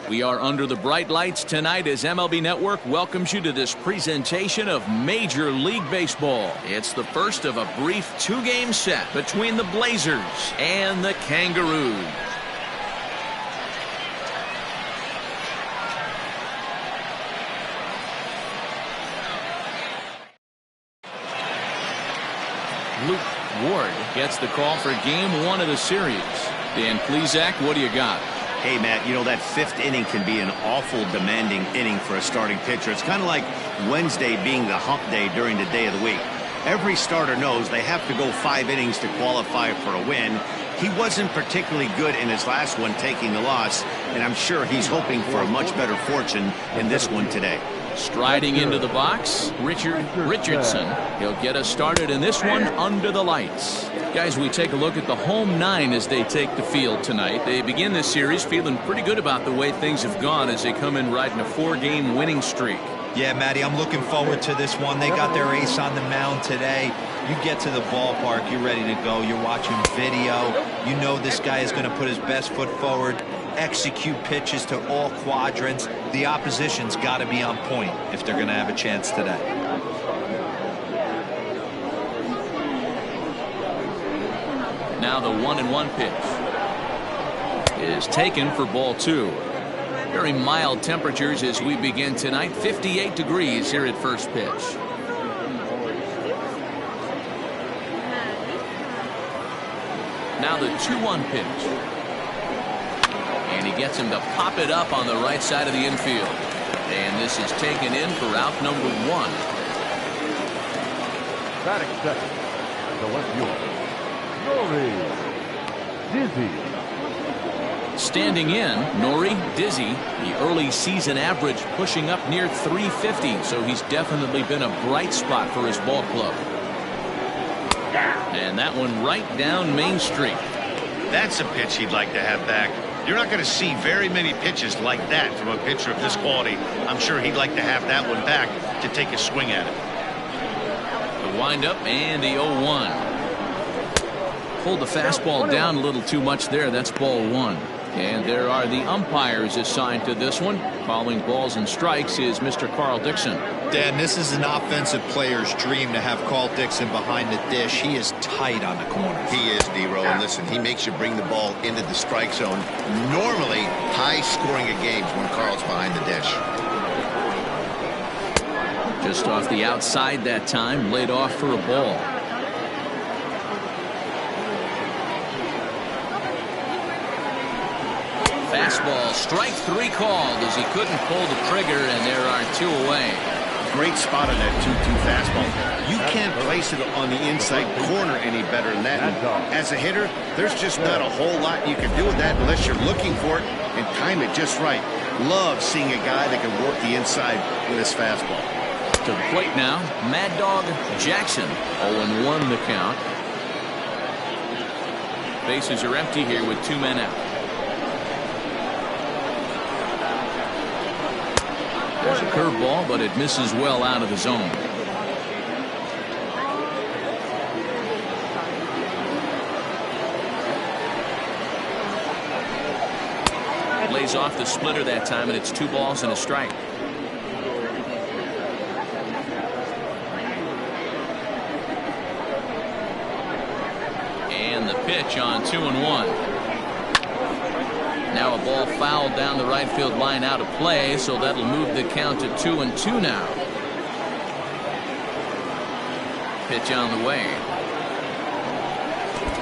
We are under the bright lights tonight as MLB Network welcomes you to this presentation of Major League Baseball. It's the first of a brief two-game set between the Blazers and the Kangaroos. Luke Ward gets the call for game one of the series. Dan Plesac, what do you got? Hey, Matt, you know that fifth inning can be an awful demanding inning for a starting pitcher. It's kind of like Wednesday being the hump day during the day of the week. Every starter knows they have to go 5 innings to qualify for a win. He wasn't particularly good in his last one, taking the loss, and I'm sure he's hoping for a much better fortune in this one today. Striding into the box, Richard Richardson. He'll get us started in this one under the lights. Guys, we take a look at the home 9 as they take the field tonight. They begin this series feeling pretty good about the way things have gone as they come in riding a 4-game winning streak. Yeah, Matty, I'm looking forward to this one. They got their ace on the mound today. You get to the ballpark, you're ready to go. You're watching video. You know this guy is going to put his best foot forward, execute pitches to all quadrants. The opposition's got to be on point if they're going to have a chance today. Now the 1-1 pitch is taken for ball 2. Very mild temperatures as we begin tonight. 58 degrees here at first pitch. Now the 2-1 pitch. And he gets him to pop it up on the right side of the infield. And this is taken in for out number 1. Batting second, the left fielder, Nori Dizzy. Standing in, Nori Dizzy, the early season average pushing up near 350, so he's definitely been a bright spot for his ball club. And that one right down Main Street. That's a pitch he'd like to have back. You're not going to see very many pitches like that from a pitcher of this quality. I'm sure he'd like to have that one back to take a swing at it. The windup and the 0-1. Pulled the fastball down a little too much there. That's ball 1. And there are the umpires assigned to this one. Calling balls and strikes is Mr. Carl Dixon. Dan, this is an offensive player's dream to have Carl Dixon behind the dish. He is tight on the corners. He is, D-Row. And listen, he makes you bring the ball into the strike zone. Normally, high scoring of games when Carl's behind the dish. Just off the outside that time, laid off for a ball. Fastball, strike 3 called as he couldn't pull the trigger, and there are 2 away. Great spot on that 2-2 fastball. You can't place it on the inside corner any better than that. And as a hitter, there's just not a whole lot you can do with that unless you're looking for it and time it just right. Love seeing a guy that can work the inside with his fastball. To the plate now, Mad Dog Jackson. 0-1 the count. Bases are empty here with 2 men out. There's a curveball, but it misses well out of the zone. Lays off the splitter that time, and it's 2 balls and a strike. And the pitch on 2-1. Now a ball fouled down the right field line out of play, so that'll move the count to 2-2 now. Pitch on the way.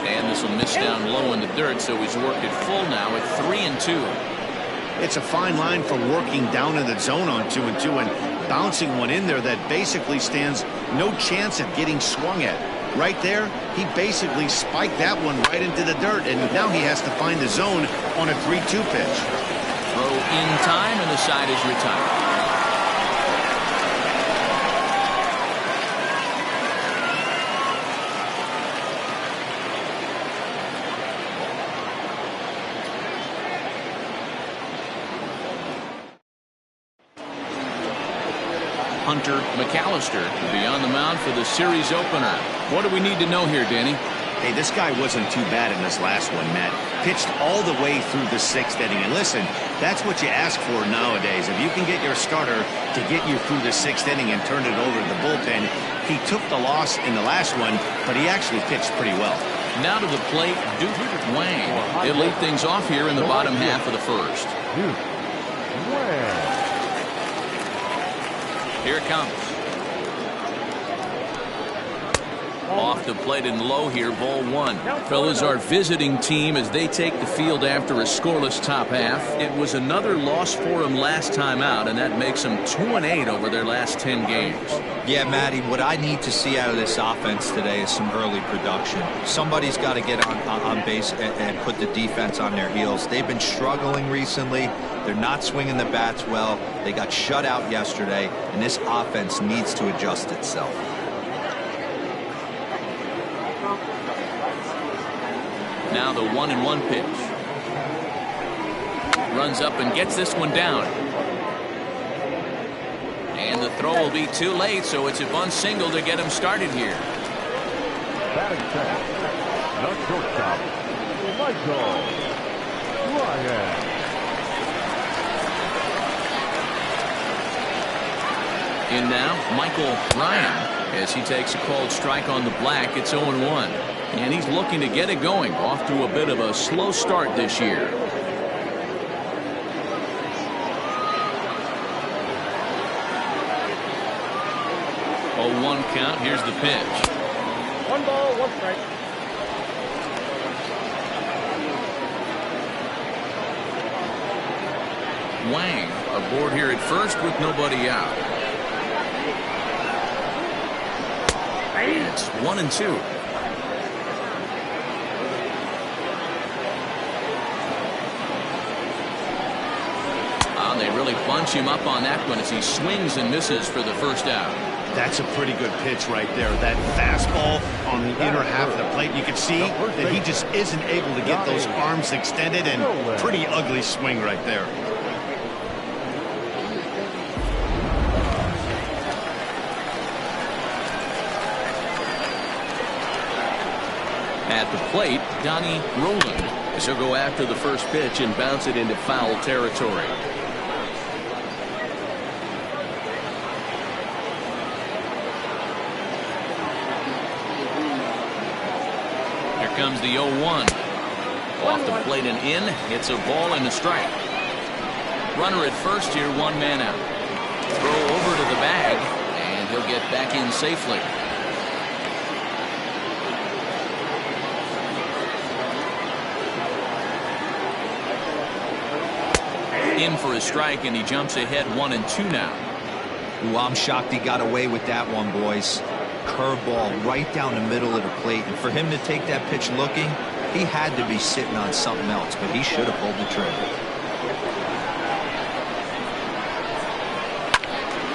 And this will miss down low in the dirt, so he's worked it full now at 3-2. It's a fine line for working down in the zone on 2-2 and bouncing one in there that basically stands no chance of getting swung at. Right there, he basically spiked that one right into the dirt, and now he has to find the zone on a 3-2 pitch. Throw in time, and the side is retired. Hunter McAllister will be on the mound for the series opener. What do we need to know here, Danny? Hey, this guy wasn't too bad in this last one, Matt. Pitched all the way through the 6th inning. And listen, That's what you ask for nowadays. If you can get your starter to get you through the 6th inning and turn it over to the bullpen. He took the loss in the last one, but he actually pitched pretty well. Now to the plate, Duke Wang. He'll lead things off here in the bottom half of the first. Here it comes. Off the plate and low here, ball 1. Fellas, our visiting team as they take the field after a scoreless top half. It was another loss for them last time out, and that makes them 2-8 over their last 10 games. Yeah, Matty, what I need to see out of this offense today is some early production. Somebody's got to get on base and put the defense on their heels. They've been struggling recently. They're not swinging the bats well. They got shut out yesterday, and this offense needs to adjust itself. Now the 1-1 pitch. Runs up and gets this one down. And the throw will be too late, so it's a bunt single to get him started here. Batting second, the shortstop, Michael Ryan. In now, Michael Ryan, as he takes a called strike on the black. It's 0-1. And he's looking to get it going. Off to a bit of a slow start this year. Oh, 1 count. Here's the pitch. 1 ball, 1 strike. Wang aboard here at first with nobody out. It's 1-2. They really bunch him up on that one as he swings and misses for the first out. That's a pretty good pitch right there. That fastball on the inner half of the plate. You can see that he just isn't able to get those arms extended, and pretty ugly swing right there. At the plate, Donnie Roland, as he'll go after the first pitch and bounce it into foul territory. Comes the 0-1. Off the plate and in. It's a ball and a strike. Runner at first here, 1 man out. Throw over to the bag, and he'll get back in safely. In for a strike, and he jumps ahead 1-2 now. Ooh, I'm shocked he got away with that one, boys. Curveball right down the middle of the plate, and for him to take that pitch looking, he had to be sitting on something else, but he should have pulled the trigger.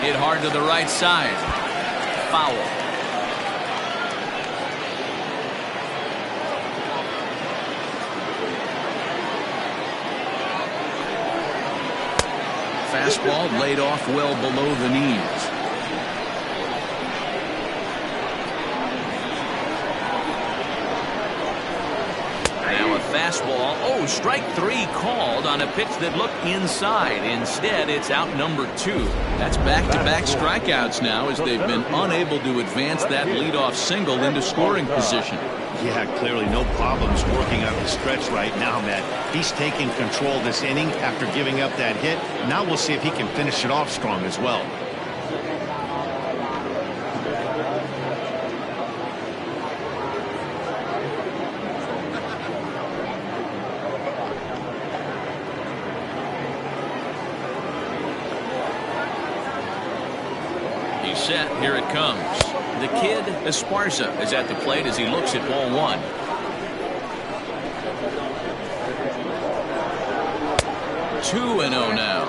Hit hard to the right side. Foul. Fastball laid off well below the knees. Fastball. Oh, strike 3 called on a pitch that looked inside. Instead, it's out number 2. That's back-to-back strikeouts now as they've been unable to advance that leadoff single into scoring position. Yeah, clearly no problems working out the stretch right now, Matt. He's taking control this inning after giving up that hit. Now we'll see if he can finish it off strong as well. Set. Here it comes. The kid Esparza is at the plate as he looks at ball 1. Two and 0 now.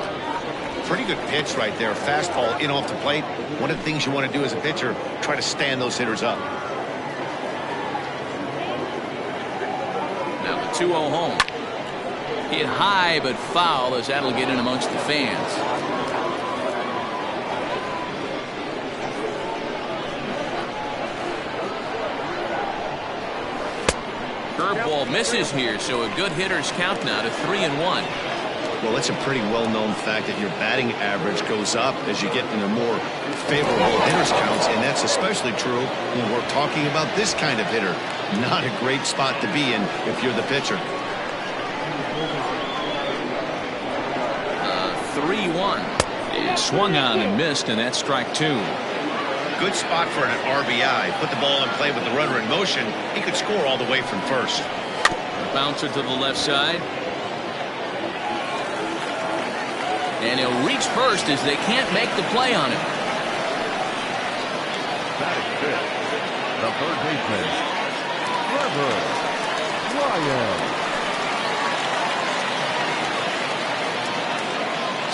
Pretty good pitch right there. Fastball in off the plate. One of the things you want to do as a pitcher, try to stand those hitters up. Now the 2-0 home. Hit high but foul as that'll get in amongst the fans. Curveball misses here, so a good hitter's count now to 3-1. Well, it's a pretty well-known fact that your batting average goes up as you get into more favorable hitters counts, and that's especially true when we're talking about this kind of hitter. Not a great spot to be in if you're the pitcher. 3-1. It swung on and missed, and that's strike 2. Good spot for an RBI. Put the ball in play with the runner in motion. He could score all the way from first. Bouncer to the left side. And he'll reach first as they can't make the play on him. That is fifth. The third baseman, Trevor Ryan.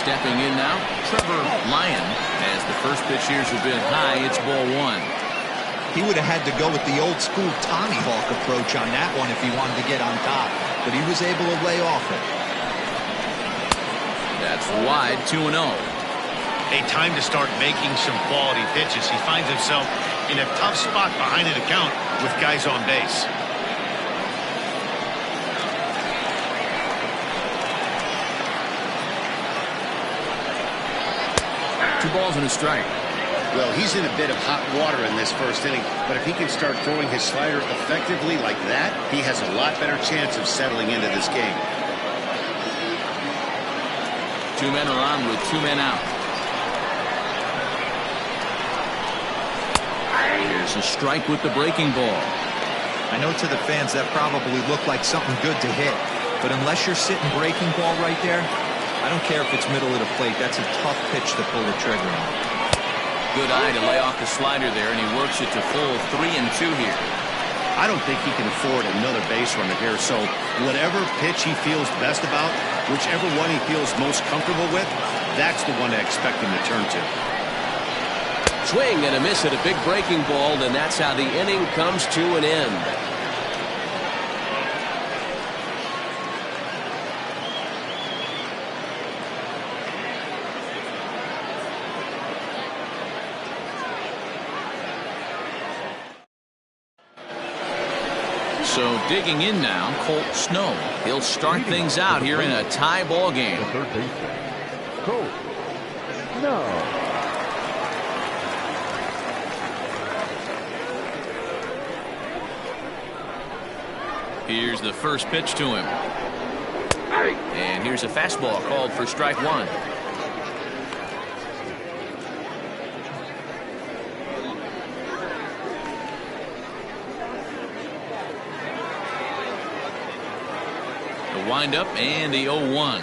Stepping in now, Trevor Lyon, as the first pitch here's a bit high. It's ball 1. He would have had to go with the old school Tommy Hawk approach on that one if he wanted to get on top, but he was able to lay off it. That's wide, 2-0. A time to start making some quality pitches. He finds himself in a tough spot behind an account with guys on base. 2 balls and a strike. Well, he's in a bit of hot water in this first inning, but if he can start throwing his slider effectively like that, he has a lot better chance of settling into this game. 2 men are on with 2 men out. Here's a strike with the breaking ball. I know to the fans that probably looked like something good to hit, but unless you're sitting breaking ball right there, I don't care if it's middle of the plate. That's a tough pitch to pull the trigger on. Good eye to lay off the slider there, and he works it to full 3-2 here. I don't think he can afford another base runner here, so whatever pitch he feels best about, whichever one he feels most comfortable with, that's the one I expect him to turn to. Swing and a miss at a big breaking ball, and that's how the inning comes to an end. So digging in now, Colt Snow. He'll start things out here in a tie ball game. The third baseman, Colt Snow. Here's the first pitch to him. And here's a fastball called for strike 1. The windup and the 0-1.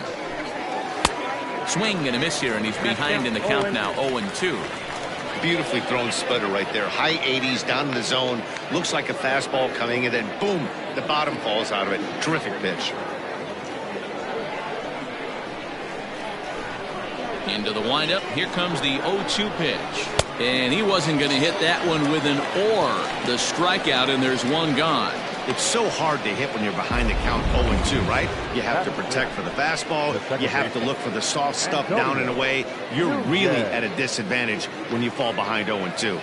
Swing and a miss here, and he's behind in the count now, 0-2. Beautifully thrown splitter right there. High 80s down in the zone. Looks like a fastball coming, and then boom, the bottom falls out of it. Terrific pitch. Into the windup. Here comes the 0-2 pitch. And he wasn't going to hit that one with an or. The strikeout, and there's one gone. It's so hard to hit when you're behind the count 0-2, right? You have to protect for the fastball. You have to look for the soft stuff down and away. You're really at a disadvantage when you fall behind 0-2.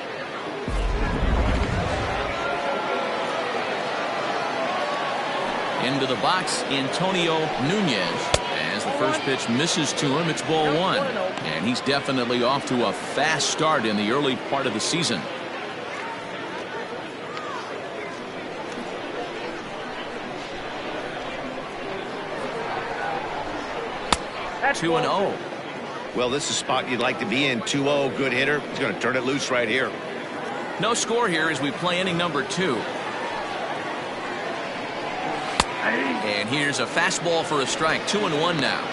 Into the box, Antonio Nunez. As the first pitch misses to him, it's ball 1. And he's definitely off to a fast start in the early part of the season. That's 2-0. Well, this is a spot you'd like to be in. 2-0, good hitter. He's going to turn it loose right here. No score here as we play inning number 2. And here's a fastball for a strike. 2-1 now.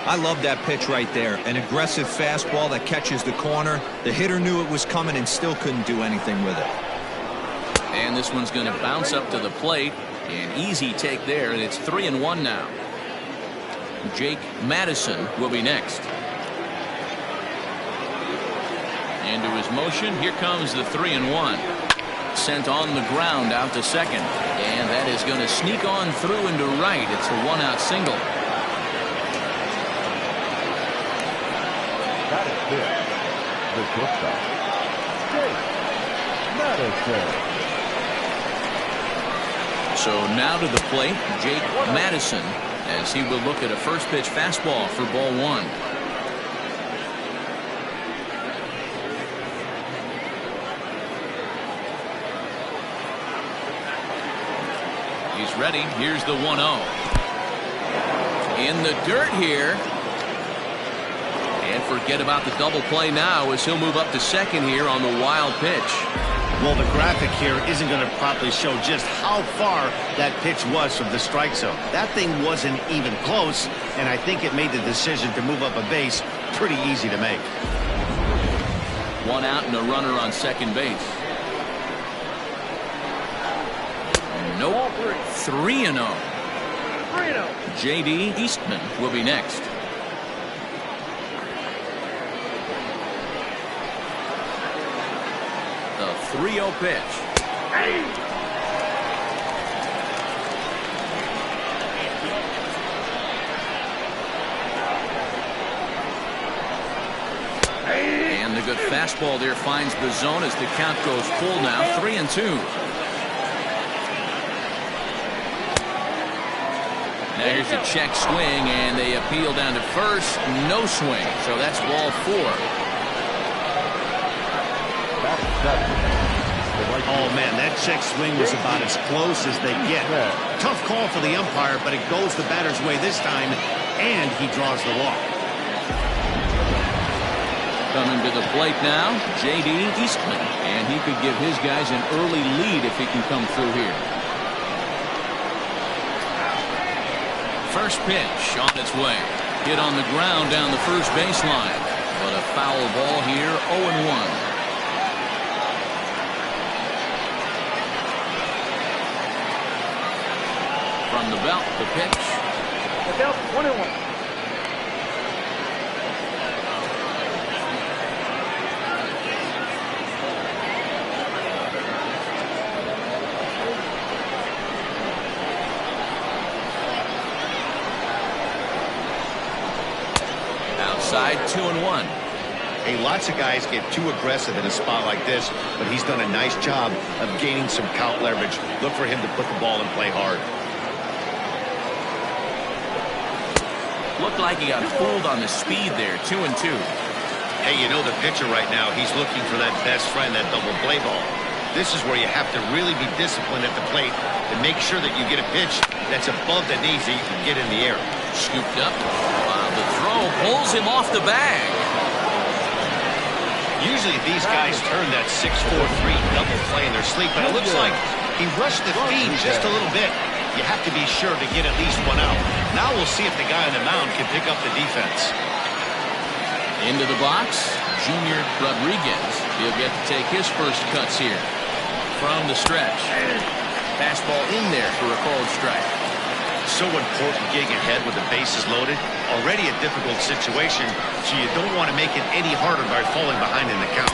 I love that pitch right there. An aggressive fastball that catches the corner. The hitter knew it was coming and still couldn't do anything with it. And this one's going to bounce up to the plate. An easy take there, and it's 3-1 now. Jake Madison will be next. Into his motion. Here comes the 3-1. Sent on the ground out to second. And that is going to sneak on through into right. It's a 1-out single. That is it. The shortstop, Jake Madison. So now to the plate, Jake Madison. as he will look at a first pitch fastball for ball one. He's ready. Here's the 1-0. In the dirt here. And forget about the double play now as he'll move up to second here on the wild pitch. Well, the graphic here isn't going to properly show just how far that pitch was from the strike zone. That thing wasn't even close, and I think it made the decision to move up a base pretty easy to make. One out and a runner on second base. Nope. 3-0. J.D. Eastman will be next. The 3-0 pitch. And the good fastball there finds the zone as the count goes full now. 3-2. Now here's a check swing, and they appeal down to first. No swing, so that's ball 4. Oh, man, that check swing was about as close as they get. Tough call for the umpire, but it goes the batter's way this time, and he draws the walk. Coming to the plate now, J.D. Eastman, and he could give his guys an early lead if he can come through here. First pitch on its way. Hit on the ground down the first baseline. But a foul ball here, 0-1. From the belt, the pitch. The belt, 1-1. Outside, 2-1. Hey, lots of guys get too aggressive in a spot like this, but he's done a nice job of gaining some count leverage. Look for him to put the ball and play hard. Looked like he got fooled on the speed there. 2-2. Hey, you know the pitcher right now, he's looking for that best friend, that double play ball. This is where you have to really be disciplined at the plate to make sure that you get a pitch that's above the knees that you can get in the air. Scooped up. Wow, the throw pulls him off the bag. Usually these guys turn that 6-4-3 double play in their sleep, but it looks like he rushed the feed just a little bit. You have to be sure to get at least one out. Now we'll see if the guy on the mound can pick up the defense. Into the box, Junior Rodriguez. He'll get to take his first cuts here. From the stretch. Fastball in there for a called strike. So important gig ahead with the bases loaded. Already a difficult situation, so you don't want to make it any harder by falling behind in the count.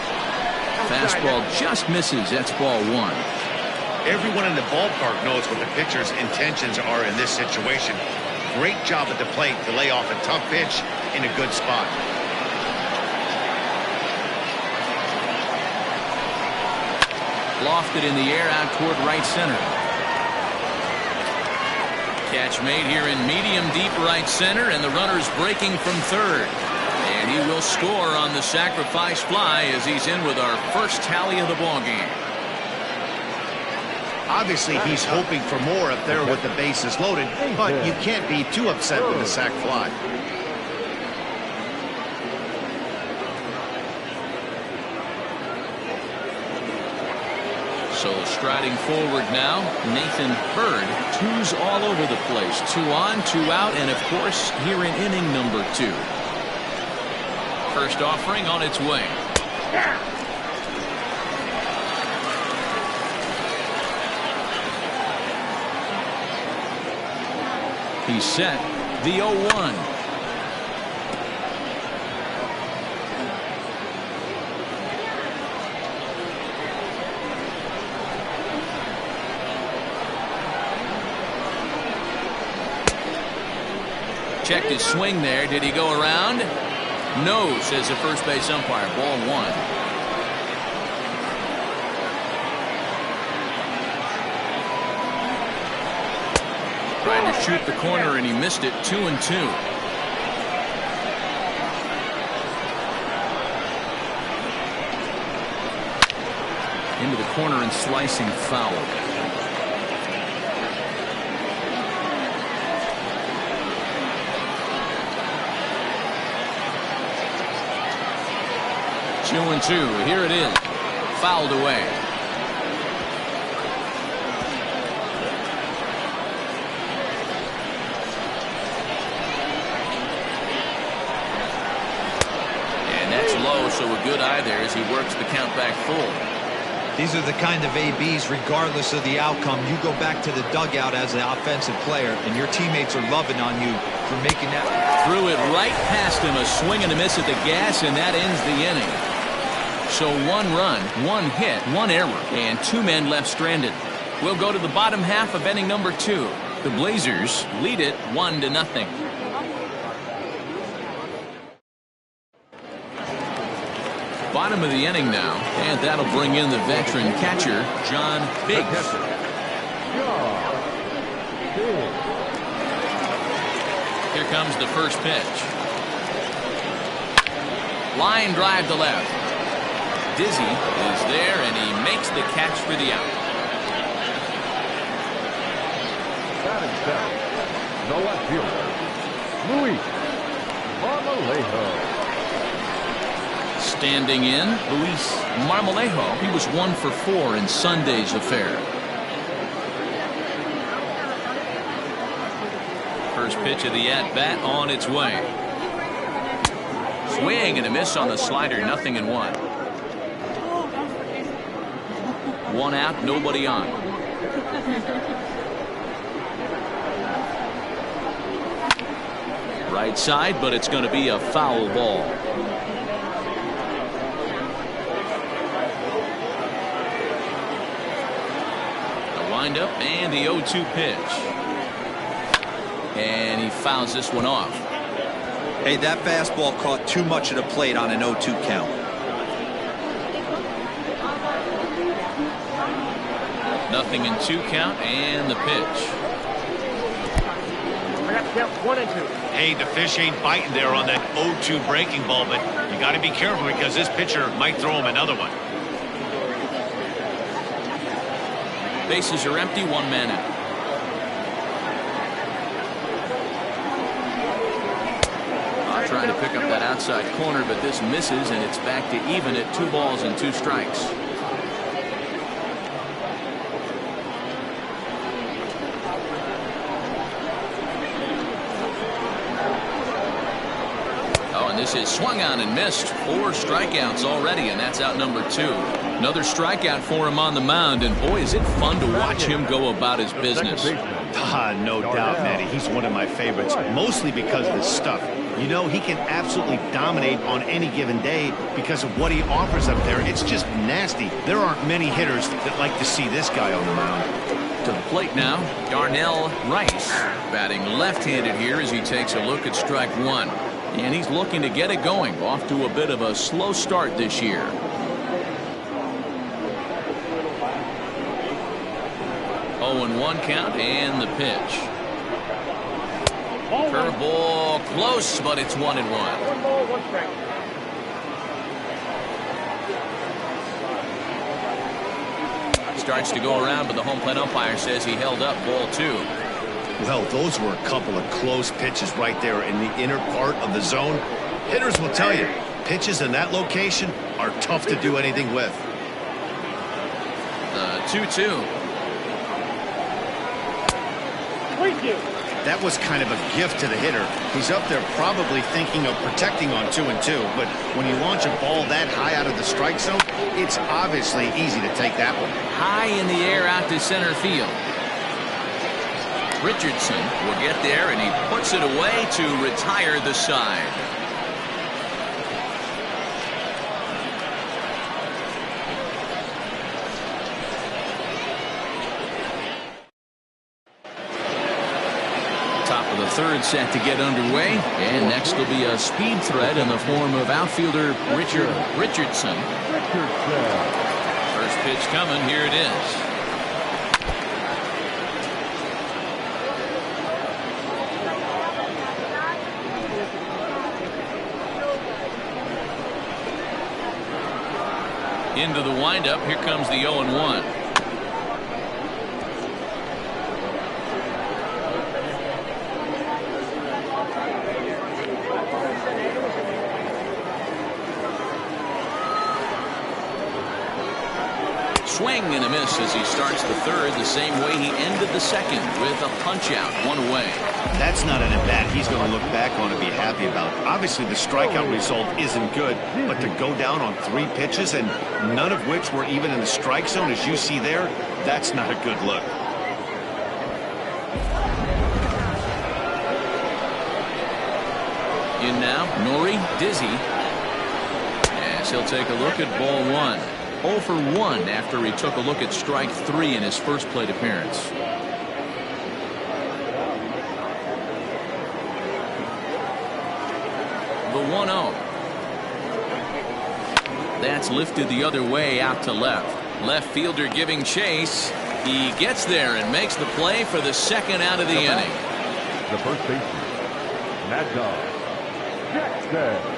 Fastball just misses. That's ball 1. Everyone in the ballpark knows what the pitcher's intentions are in this situation. Great job at the plate to lay off a tough pitch in a good spot. Lofted in the air out toward right center. Catch made here in medium deep right center, and the runner's breaking from third. And he will score on the sacrifice fly as he's in with our first tally of the ball game. Obviously, he's hoping for more up there with the bases loaded, but you can't be too upset with the sac fly. So striding forward now, Nathan Hurd. Twos all over the place. 2 on, 2 out, and of course here in inning number 2. First offering on its way. He's set. The 0-1. Checked his swing there. Did he go around? No, says the first base umpire. Ball 1. Trying to shoot the corner, and he missed it. 2-2. Into the corner and slicing foul. Two and two. Here it is. Fouled away. And that's low, so a good eye there as he works the count back full. These are the kind of ABs, regardless of the outcome, you go back to the dugout as an offensive player, and your teammates are loving on you for making that. Threw it right past him, a swing and a miss at the gas, and that ends the inning. So 1 run, 1 hit, 1 error, and 2 men left stranded. We'll go to the bottom half of inning number 2. The Blazers lead it 1-0. Bottom of the inning now, and that'll bring in the veteran catcher, John Biggs. Here comes the first pitch. Line drive to left. Dizzy is there, and he makes the catch for the out. Batting seventh, the left fielder, Luis Marmolejo. Standing in, Luis Marmolejo. He was 1 for 4 in Sunday's affair. First pitch of the at-bat on its way. Swing and a miss on the slider, 0-1. 1 out, nobody on. Right side, but it's going to be a foul ball. Up and the 0-2 pitch, and he fouls this one off. Hey, that fastball caught too much of the plate on an 0-2 count. Nothing in 2 count, and the pitch. I got to count 1 and 2. Hey, the fish ain't biting there on that 0-2 breaking ball, but you got to be careful because this pitcher might throw him another one. Bases are empty, 1 man out. Trying to pick up that outside corner, but this misses, and it's back to even at 2 balls and 2 strikes. Oh, and this is swung on and missed. 4 strikeouts already, and that's out number 2. Another strikeout for him on the mound, and boy, is it fun to watch him go about his business. No doubt, Manny. He's one of my favorites, mostly because of his stuff. You know, he can absolutely dominate on any given day because of what he offers up there. It's just nasty. There aren't many hitters that like to see this guy on the mound. To the plate now, Darnell Rice, batting left-handed here as he takes a look at strike 1. And he's looking to get it going, off to a bit of a slow start this year. 0-1 count, and the pitch. Curveball close, but it's 1-1. 1 ball, 1 strike. Starts to go around, but the home plate umpire says he held up ball 2. Well, those were a couple of close pitches right there in the inner part of the zone. Hitters will tell you, pitches in that location are tough to do anything with. The 2-2. That was kind of a gift to the hitter. He's up there probably thinking of protecting on 2-2, but when you launch a ball that high out of the strike zone, it's obviously easy to take that one. High in the air out to center field. Richardson will get there, and he puts it away to retire the side. Top of the third set to get underway, and next will be a speed threat in the form of outfielder Richard Richardson. First pitch coming. Here it is. into the windup. Here comes the 0-1. Swing and a miss as he starts the third the same way he ended the second, with a punch out, one away. That's not an at-bat he's going to look back on and be happy about. Obviously, the strikeout result isn't good, but to go down on 3 pitches and none of which were even in the strike zone, as you see there, that's not a good look. In now, Nori Dizzy, as he'll take a look at ball 1. 0 for 1 after he took a look at strike 3 in his first plate appearance. The 1-0. That's lifted the other way out to left. Left fielder giving chase. He gets there and makes the play for the second out of the inning. The first baseman, Mad Dog Jackson.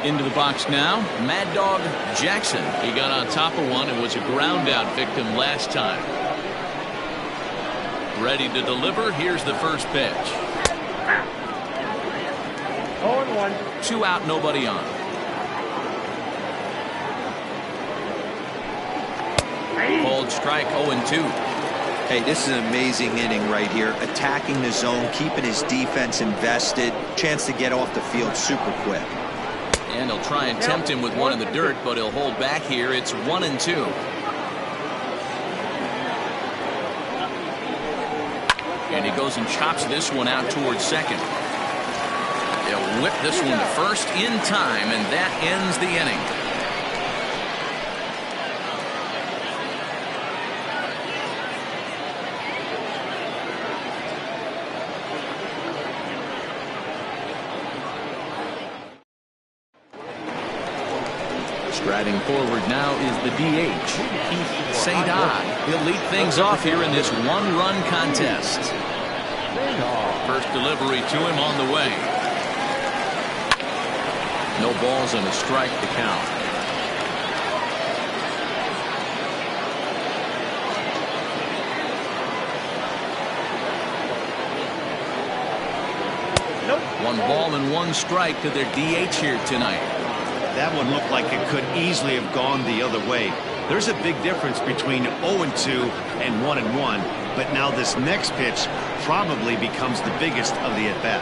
Into the box now, Mad Dog Jackson. He got on top of one and was a ground out victim last time. Ready to deliver. Here's the first pitch. 0-1. 2 out, nobody on. Called strike, 0-2. Hey, this is an amazing inning right here. Attacking the zone, keeping his defense invested. Chance to get off the field super quick. And he'll try and tempt him with one in the dirt, but he'll hold back here. It's 1-2. And he goes and chops this one out towards second. They'll whip this one to first in time, and that ends the inning. Striding forward now is the DH, Keith St. He'll lead things off here in this one-run contest. First delivery to him on the way. No balls and a strike to count. Nope. 1 ball and 1 strike to their DH here tonight. That one looked like it could easily have gone the other way. There's a big difference between 0-2 and 1-1, but now this next pitch probably becomes the biggest of the at-bat.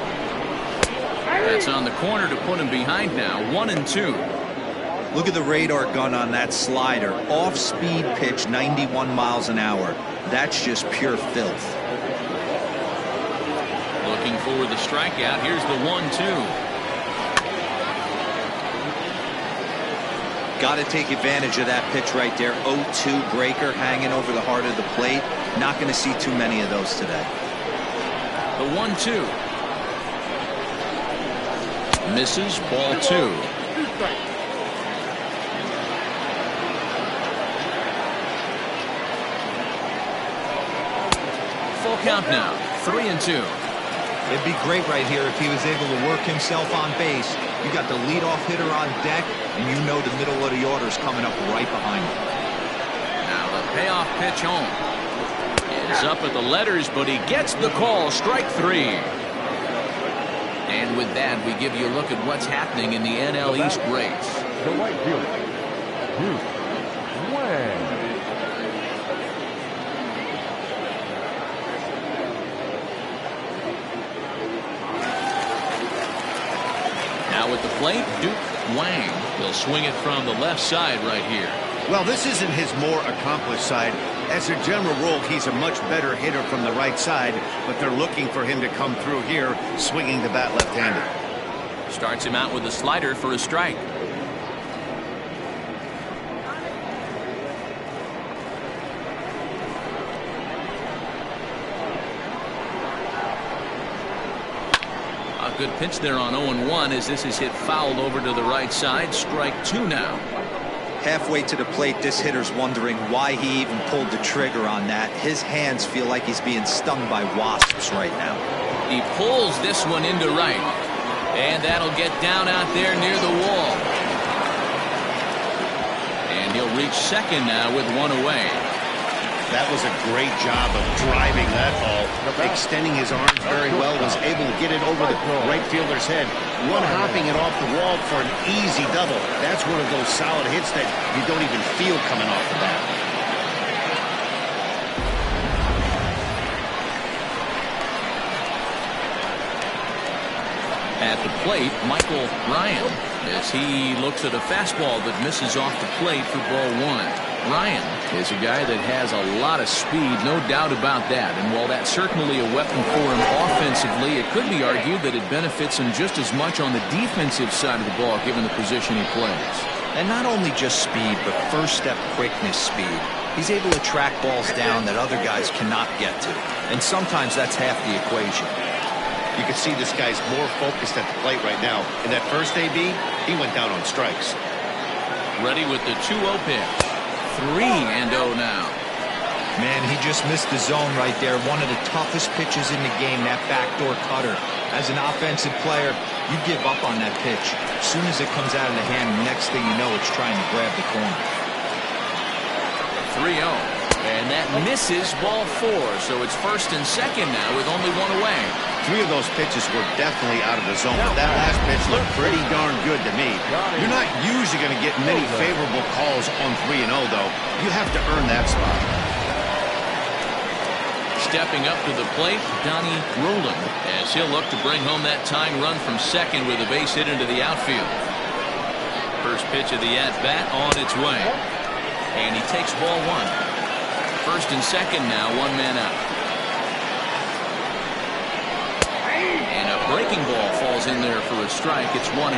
That's on the corner to put him behind now. 1-2. Look at the radar gun on that slider. Off-speed pitch, 91 miles an hour. That's just pure filth. Looking for the strikeout. Here's the 1-2. Got to take advantage of that pitch right there. 0-2 breaker hanging over the heart of the plate. Not going to see too many of those today. The 1-2. Misses, ball 2. Full count now. 3-2. It'd be great right here if he was able to work himself on base. You got the leadoff hitter on deck, and you know the middle of the order is coming up right behind him. Now the payoff pitch home. Is up at the letters, but he gets the call. Strike 3. And with that, we give you a look at what's happening in the NL East race. The right fielder, Bruce Wang. Now at the plate, Duke Wang. He'll swing it from the left side right here. Well, this isn't his more accomplished side. As a general rule, he's a much better hitter from the right side, but they're looking for him to come through here, swinging the bat left-handed. Starts him out with a slider for a strike. A good pitch there on 0-1 as this is hit foul over to the right side. Strike 2 now. Halfway to the plate, this hitter's wondering why he even pulled the trigger on that. His hands feel like he's being stung by wasps right now. He pulls this one into right. And that'll get down out there near the wall. And he'll reach second now with one away. That was a great job of driving that ball, extending his arms very well, was able to get it over the right fielder's head, one-hopping it off the wall for an easy double. That's one of those solid hits that you don't even feel coming off the bat. At the plate, Michael Ryan, as he looks at a fastball that misses off the plate for ball one. Ryan is a guy that has a lot of speed, no doubt about that. And while that's certainly a weapon for him offensively, it could be argued that it benefits him just as much on the defensive side of the ball, given the position he plays. And not only just speed, but first step quickness speed. He's able to track balls down that other guys cannot get to. And sometimes that's half the equation. You can see this guy's more focused at the plate right now. In that first AB, he went down on strikes. Ready with the 2-0 pitch. 3-0 now. Man, he just missed the zone right there. One of the toughest pitches in the game, that backdoor cutter. As an offensive player, you give up on that pitch. As soon as it comes out of the hand, the next thing you know, it's trying to grab the corner. 3-0. And that misses ball 4. So it's first and second now with only one away. 3 of those pitches were definitely out of the zone, but that last pitch looked pretty darn good to me. You're not usually going to get many favorable calls on 3-0, though. You have to earn that spot. Stepping up to the plate, Donnie Roland, as he'll look to bring home that tying run from second with a base hit into the outfield. First pitch of the at-bat on its way. And he takes ball 1. First and second now, one man out. And a breaking ball falls in there for a strike. It's 1-1.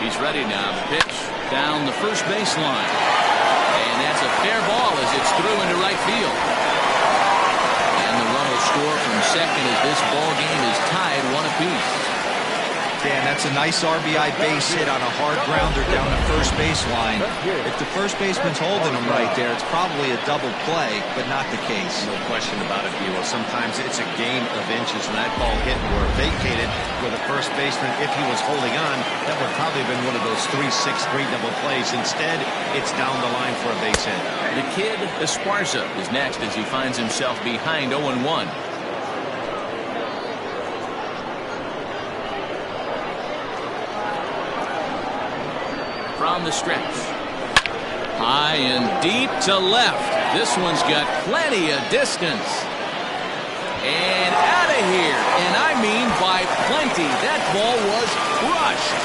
He's ready now. The pitch down the first baseline. And that's a fair ball as it's through into right field. And the run will score from second as this ball game is tied 1 apiece. Dan, that's a nice RBI base hit on a hard grounder down the first baseline. If the first baseman's holding him right there, it's probably a double play, but not the case. No question about it, Buell. Sometimes it's a game of inches, and that ball hit or vacated where the first baseman, if he was holding on, that would probably have been one of those 3-6-3 double plays. Instead, it's down the line for a base hit. The kid Esparza is next as he finds himself behind 0-1. From the stretch. High and deep to left. This one's got plenty of distance. And out of here. And I mean by plenty. That ball was crushed.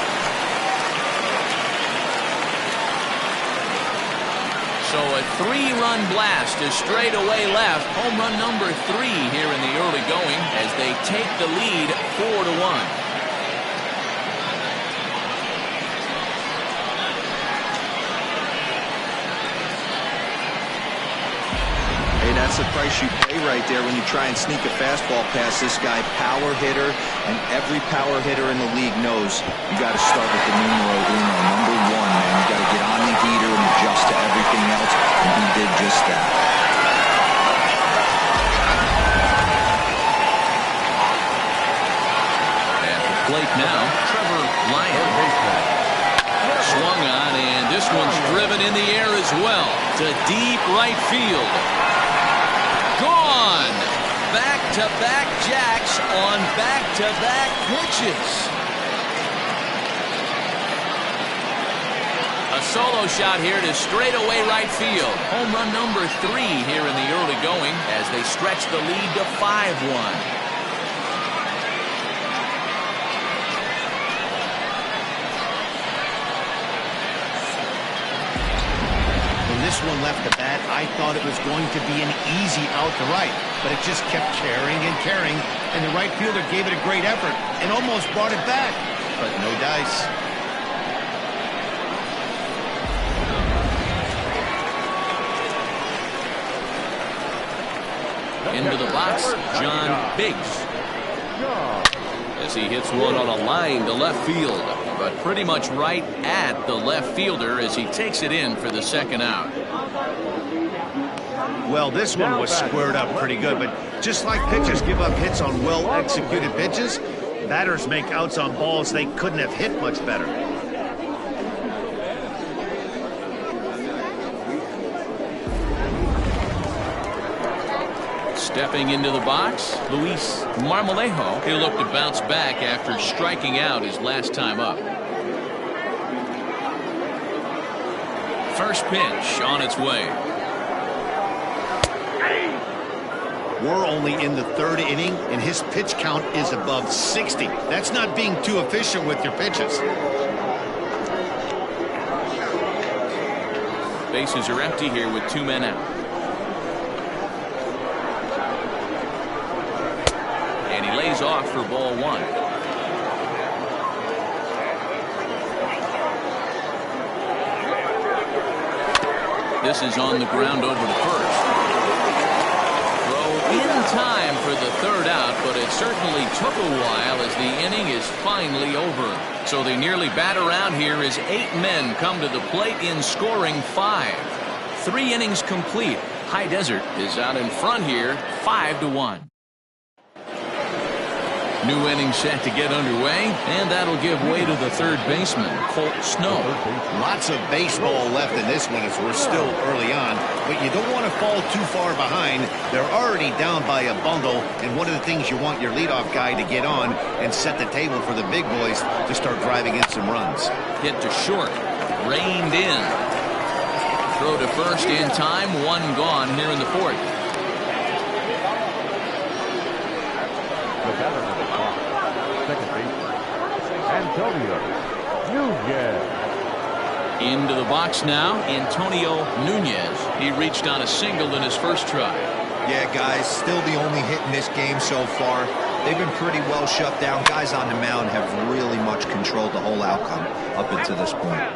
So a 3-run blast to straightaway left. Home run number 3 here in the early going as they take the lead 4-1. That's the price you pay right there when you try and sneak a fastball past this guy. Power hitter, and every power hitter in the league knows you got to start with the numero uno, number 1, man. You got to get on the heater and adjust to everything else, and he did just that. At the plate now, Trevor Lyon. Swung on, and this one's driven in the air as well to deep right field. Gone! Back-to-back jacks on back-to-back pitches. A solo shot here to straightaway right field. Home run number 3 here in the early going as they stretch the lead to 5-1. This one left the bat, I thought it was going to be an easy out to right, but it just kept carrying and carrying, and the right fielder gave it a great effort and almost brought it back, but no dice. Into the box, John Biggs. As he hits one on a line to left field, but pretty much right at the left fielder as he takes it in for the second out. Well, this one was squared up pretty good, but just like pitchers give up hits on well-executed pitches, batters make outs on balls they couldn't have hit much better. Stepping into the box, Luis Marmolejo. He'll look to bounce back after striking out his last time up. First pitch on its way. We're only in the third inning, and his pitch count is above 60. That's not being too efficient with your pitches. Bases are empty here with 2 men out. And he lays off for ball 1. This is on the ground over to first. Throw in time for the third out, but it certainly took a while as the inning is finally over. So they nearly bat around here as 8 men come to the plate in scoring 5. 3 innings complete. High Desert is out in front here, 5-1. New inning set to get underway, and that'll give way to the third baseman, Colt Snow. Lots of baseball left in this one as we're still early on, but you don't want to fall too far behind. They're already down by a bundle, and one of the things you want your leadoff guy to get on and set the table for the big boys to start driving in some runs. Hit to short, reined in. Throw to first in time, 1 gone here in the 4th. The batter on the clock, second baseman, Antonio Nunez. Into the box now, Antonio Nunez. He reached on a single in his first try. Yeah, guys, still the only hit in this game so far. They've been pretty well shut down. Guys on the mound have really much controlled the whole outcome up until this point.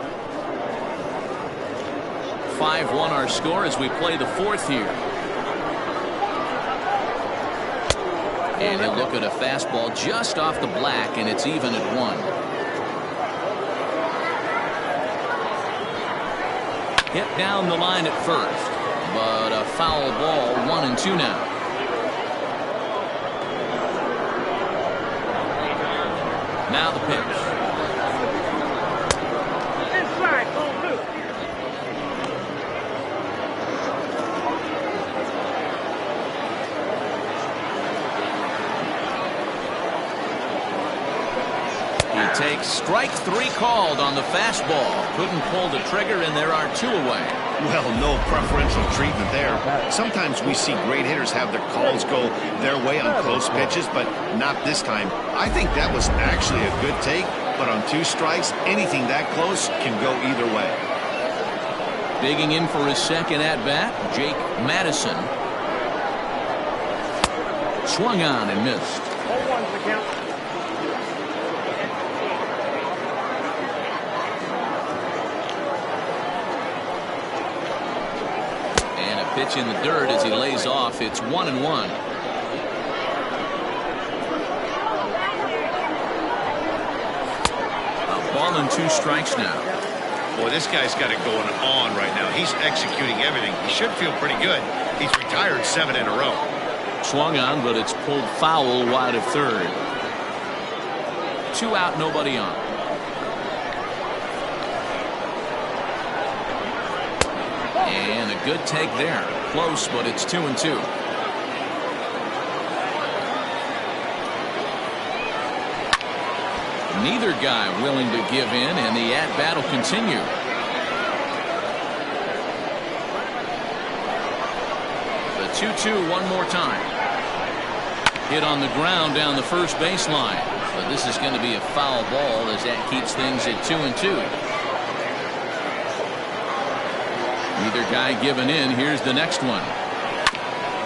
5-1 our score as we play the 4th here. And he'll look at a fastball just off the black, and it's even at 1. Hit down the line at first, but a foul ball, 1-2 now. Now the pitch. Inside, ball 2. He takes strike 3 called on the fastball. Couldn't pull the trigger, and there are 2 away. Well, no preferential treatment there. Sometimes we see great hitters have their calls go their way on close pitches, but not this time. I think that was actually a good take, but on 2 strikes, anything that close can go either way. Digging in for his second at-bat, Jake Madison. Swung on and missed. 0-1's the count. Pitch in the dirt as he lays off. It's 1-1. A ball and 2 strikes now. Boy, this guy's got it going on right now. He's executing everything. He should feel pretty good. He's retired 7 in a row. Swung on, but it's pulled foul wide of third. 2 out, nobody on. And a good take there. Close, but it's 2-2. Neither guy willing to give in, and the at-bat will continue. The 2-2 one more time. Hit on the ground down the first baseline. But this is going to be a foul ball as that keeps things at 2-2. Neither guy giving in. Here's the next one.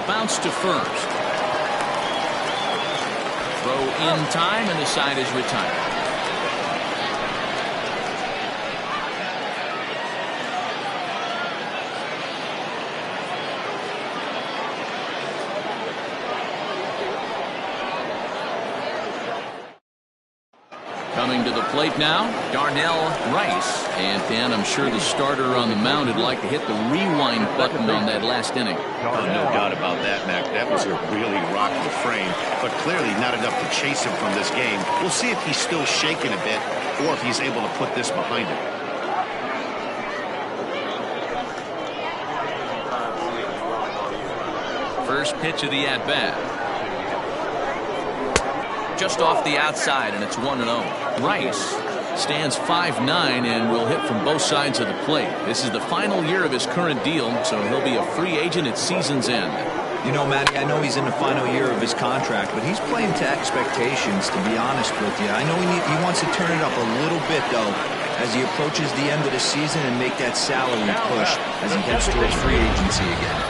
Bounce to first. Throw in time, and the side is retired. Coming to the plate now, Darnell Rice. And Dan, I'm sure the starter on the mound would like to hit the rewind button on that last inning. Oh, no doubt about that, Mac. That was a really rocky frame, but clearly not enough to chase him from this game. We'll see if he's still shaking a bit or if he's able to put this behind him. First pitch of the at-bat. Just off the outside, and it's 1-0. Rice stands 5'9" and will hit from both sides of the plate. This is the final year of his current deal, so he'll be a free agent at season's end. You know, Matty, I know he's in the final year of his contract, but he's playing to expectations, to be honest with you. I know he wants to turn it up a little bit, though, as he approaches the end of the season and make that salary push as he heads towards free agency again.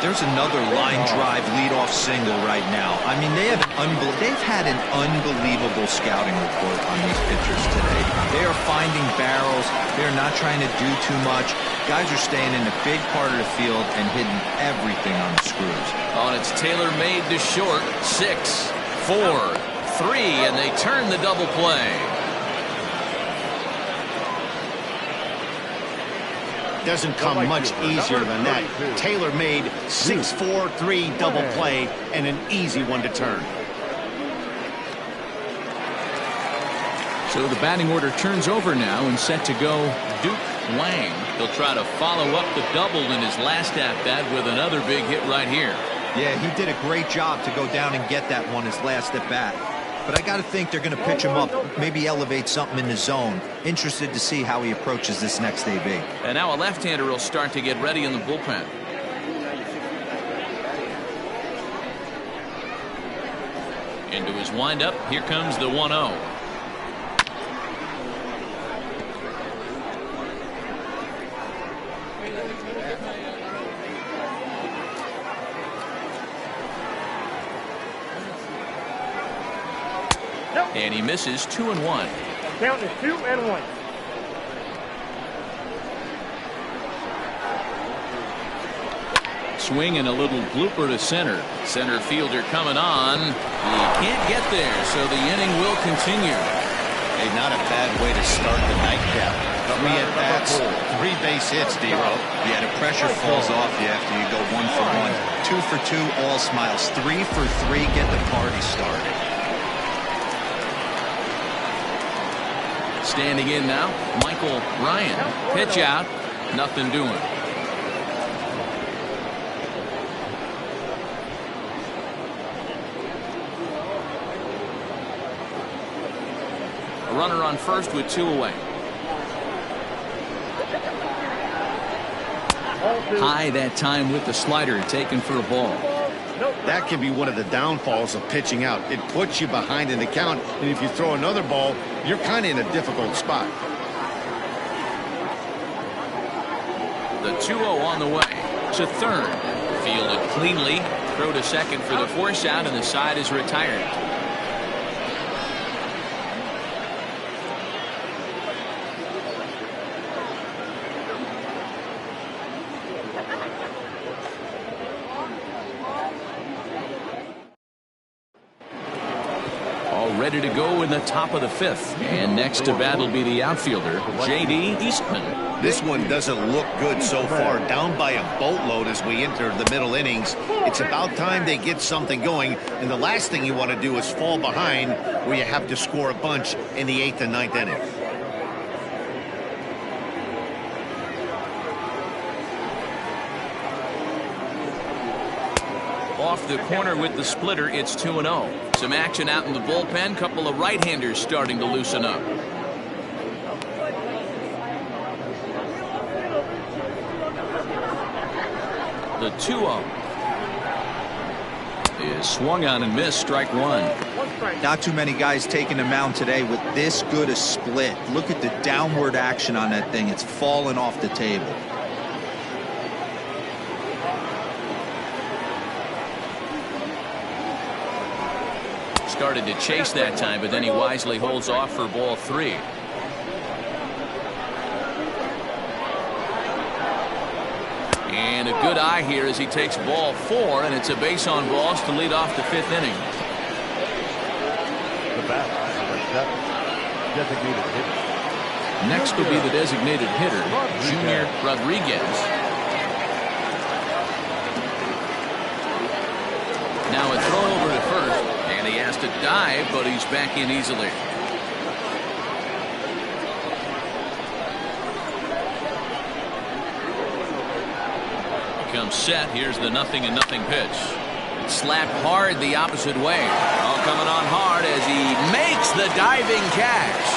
There's another line drive leadoff single right now. I mean, they've had an unbelievable scouting report on these pitchers today. They are finding barrels. They're not trying to do too much. Guys are staying in the big part of the field and hitting everything on the screws. Oh, and it's Taylor made to short. 6, 4, 3, and they turn the double play. Doesn't come much easier than that. Taylor made 6-4-3 double play and an easy one to turn. So the batting order turns over now and set to go Duke Wang. He'll try to follow up the double in his last at-bat with another big hit right here. Yeah, he did a great job to go down and get that one his last at-bat. But I got to think they're going to pitch him up, maybe elevate something in the zone. Interested to see how he approaches this next AB. And now a left-hander will start to get ready in the bullpen. Into his windup, here comes the 1-0. And he misses 2-1. Count is 2-1. Swing and a little blooper to center. Center fielder coming on. He can't get there, so the inning will continue. Hey, not a bad way to start the nightcap. 3 at-bats, 3 base hits, D-Row. Yeah, the pressure falls off you after you go 1 for 1. 2 for 2, all smiles. 3 for 3, get the party started. Standing in now, Michael Ryan. Pitch out, nothing doing. A runner on first with 2 away. High that time with the slider, taken for a ball. That can be one of the downfalls of pitching out. It puts you behind in the count, and if you throw another ball, you're kind of in a difficult spot. The 2-0 on the way to third. Fielded cleanly. Throw to second for the force out, and the side is retired. Ready to go in the top of the 5th. And next to bat will be the outfielder, J.D. Eastman. This one doesn't look good so far. Down by a boatload as we enter the middle innings. It's about time they get something going. And the last thing you want to do is fall behind where you have to score a bunch in the 8th and 9th inning. Off the corner with the splitter, it's 2-0. Some action out in the bullpen. Couple of right-handers starting to loosen up. The 2-0 is swung on and missed. Strike 1. Not too many guys taking the mound today with this good a split. Look at the downward action on that thing. It's falling off the table. Started to chase that time, but then he wisely holds off for ball 3. And a good eye here as he takes ball 4, and it's a base on balls to lead off the 5th inning. The bat, number 7. Designated hitter. Next will be the designated hitter, Junior Rodriguez. Now a throw over to first, and he has to dive, but he's back in easily. Comes set. Here's the 0-0 pitch. Slapped hard the opposite way. All coming on hard as he makes the diving catch.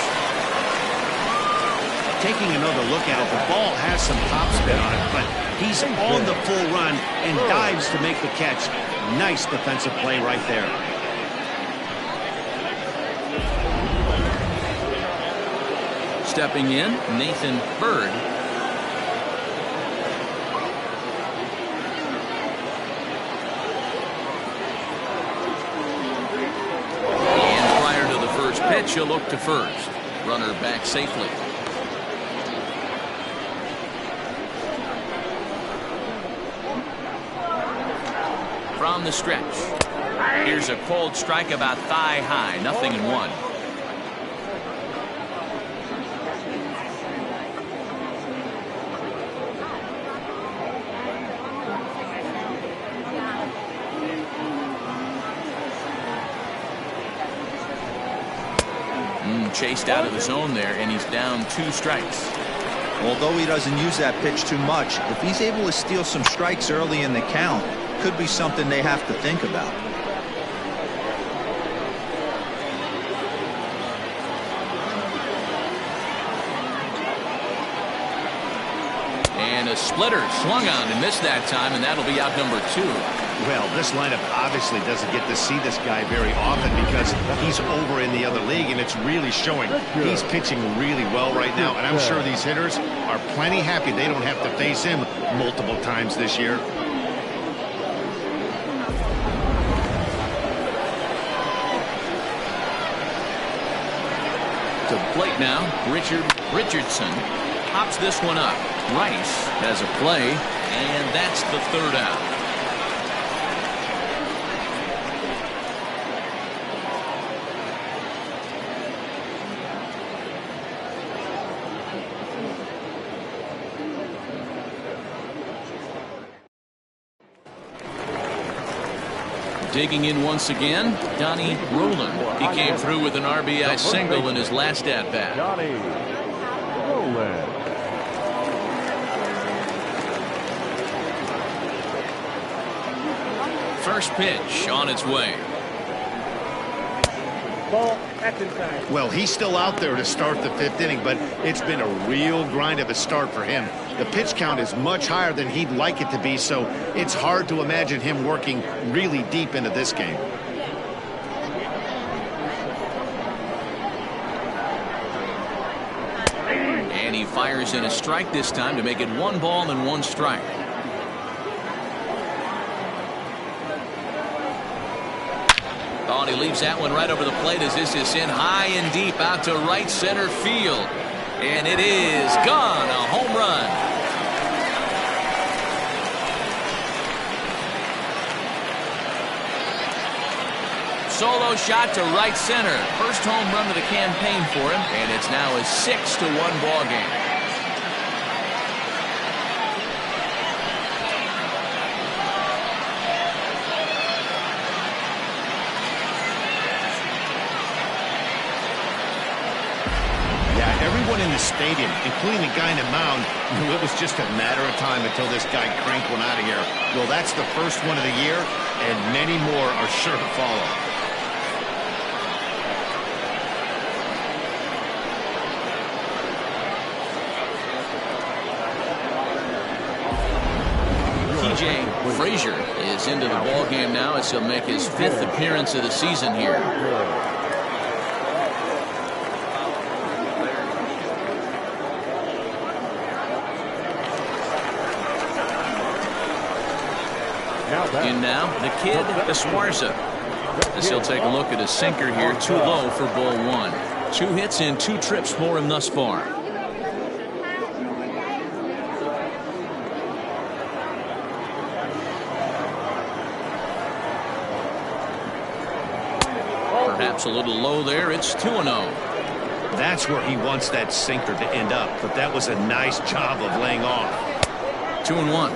Taking another look at it, the ball has some topspin on it, but he's on the full run and dives to make the catch. Nice defensive play right there. Stepping in, Nathan Bird. And prior to the first pitch, he'll look to first. Runner back safely. From the stretch. Here's a cold strike about thigh high. 0-1. Chased out of the zone there, and he's down 2 strikes. Although he doesn't use that pitch too much, if he's able to steal some strikes early in the count, could be something they have to think about. And a splitter swung on and missed that time, and that'll be out number 2. Well, this lineup obviously doesn't get to see this guy very often because he's over in the other league, and it's really showing. He's pitching really well right now, and I'm sure these hitters are plenty happy they don't have to face him multiple times this year. To the plate now, Richardson pops this one up. Rice has a play, and that's the 3rd out. Digging in once again, Donnie Roland. He came through with an RBI single in his last at-bat. Donnie Roland. First pitch on its way. Ball, that's inside. Well, he's still out there to start the 5th inning, but it's been a real grind of a start for him. The pitch count is much higher than he'd like it to be, so it's hard to imagine him working really deep into this game. And he fires in a strike this time to make it 1 ball and 1 strike. Oh, and he leaves that one right over the plate as this is in high and deep out to right center field. And it is gone. A home run. Solo shot to right center. First home run of the campaign for him, and it's now a 6-1 ball game. Yeah, everyone in the stadium, including the guy in the mound, knew it was just a matter of time until this guy cranked one out of here. Well, that's the first one of the year, and many more are sure to follow. TJ Frazier is into the ball game now as he'll make his 5th appearance of the season here. In now, the kid Esparza. As he'll take a look at his sinker here, too low for ball 1. 2 hits in 2 trips for him thus far. Perhaps a little low there. It's 2-0. That's where he wants that sinker to end up, but that was a nice job of laying off. 2-1.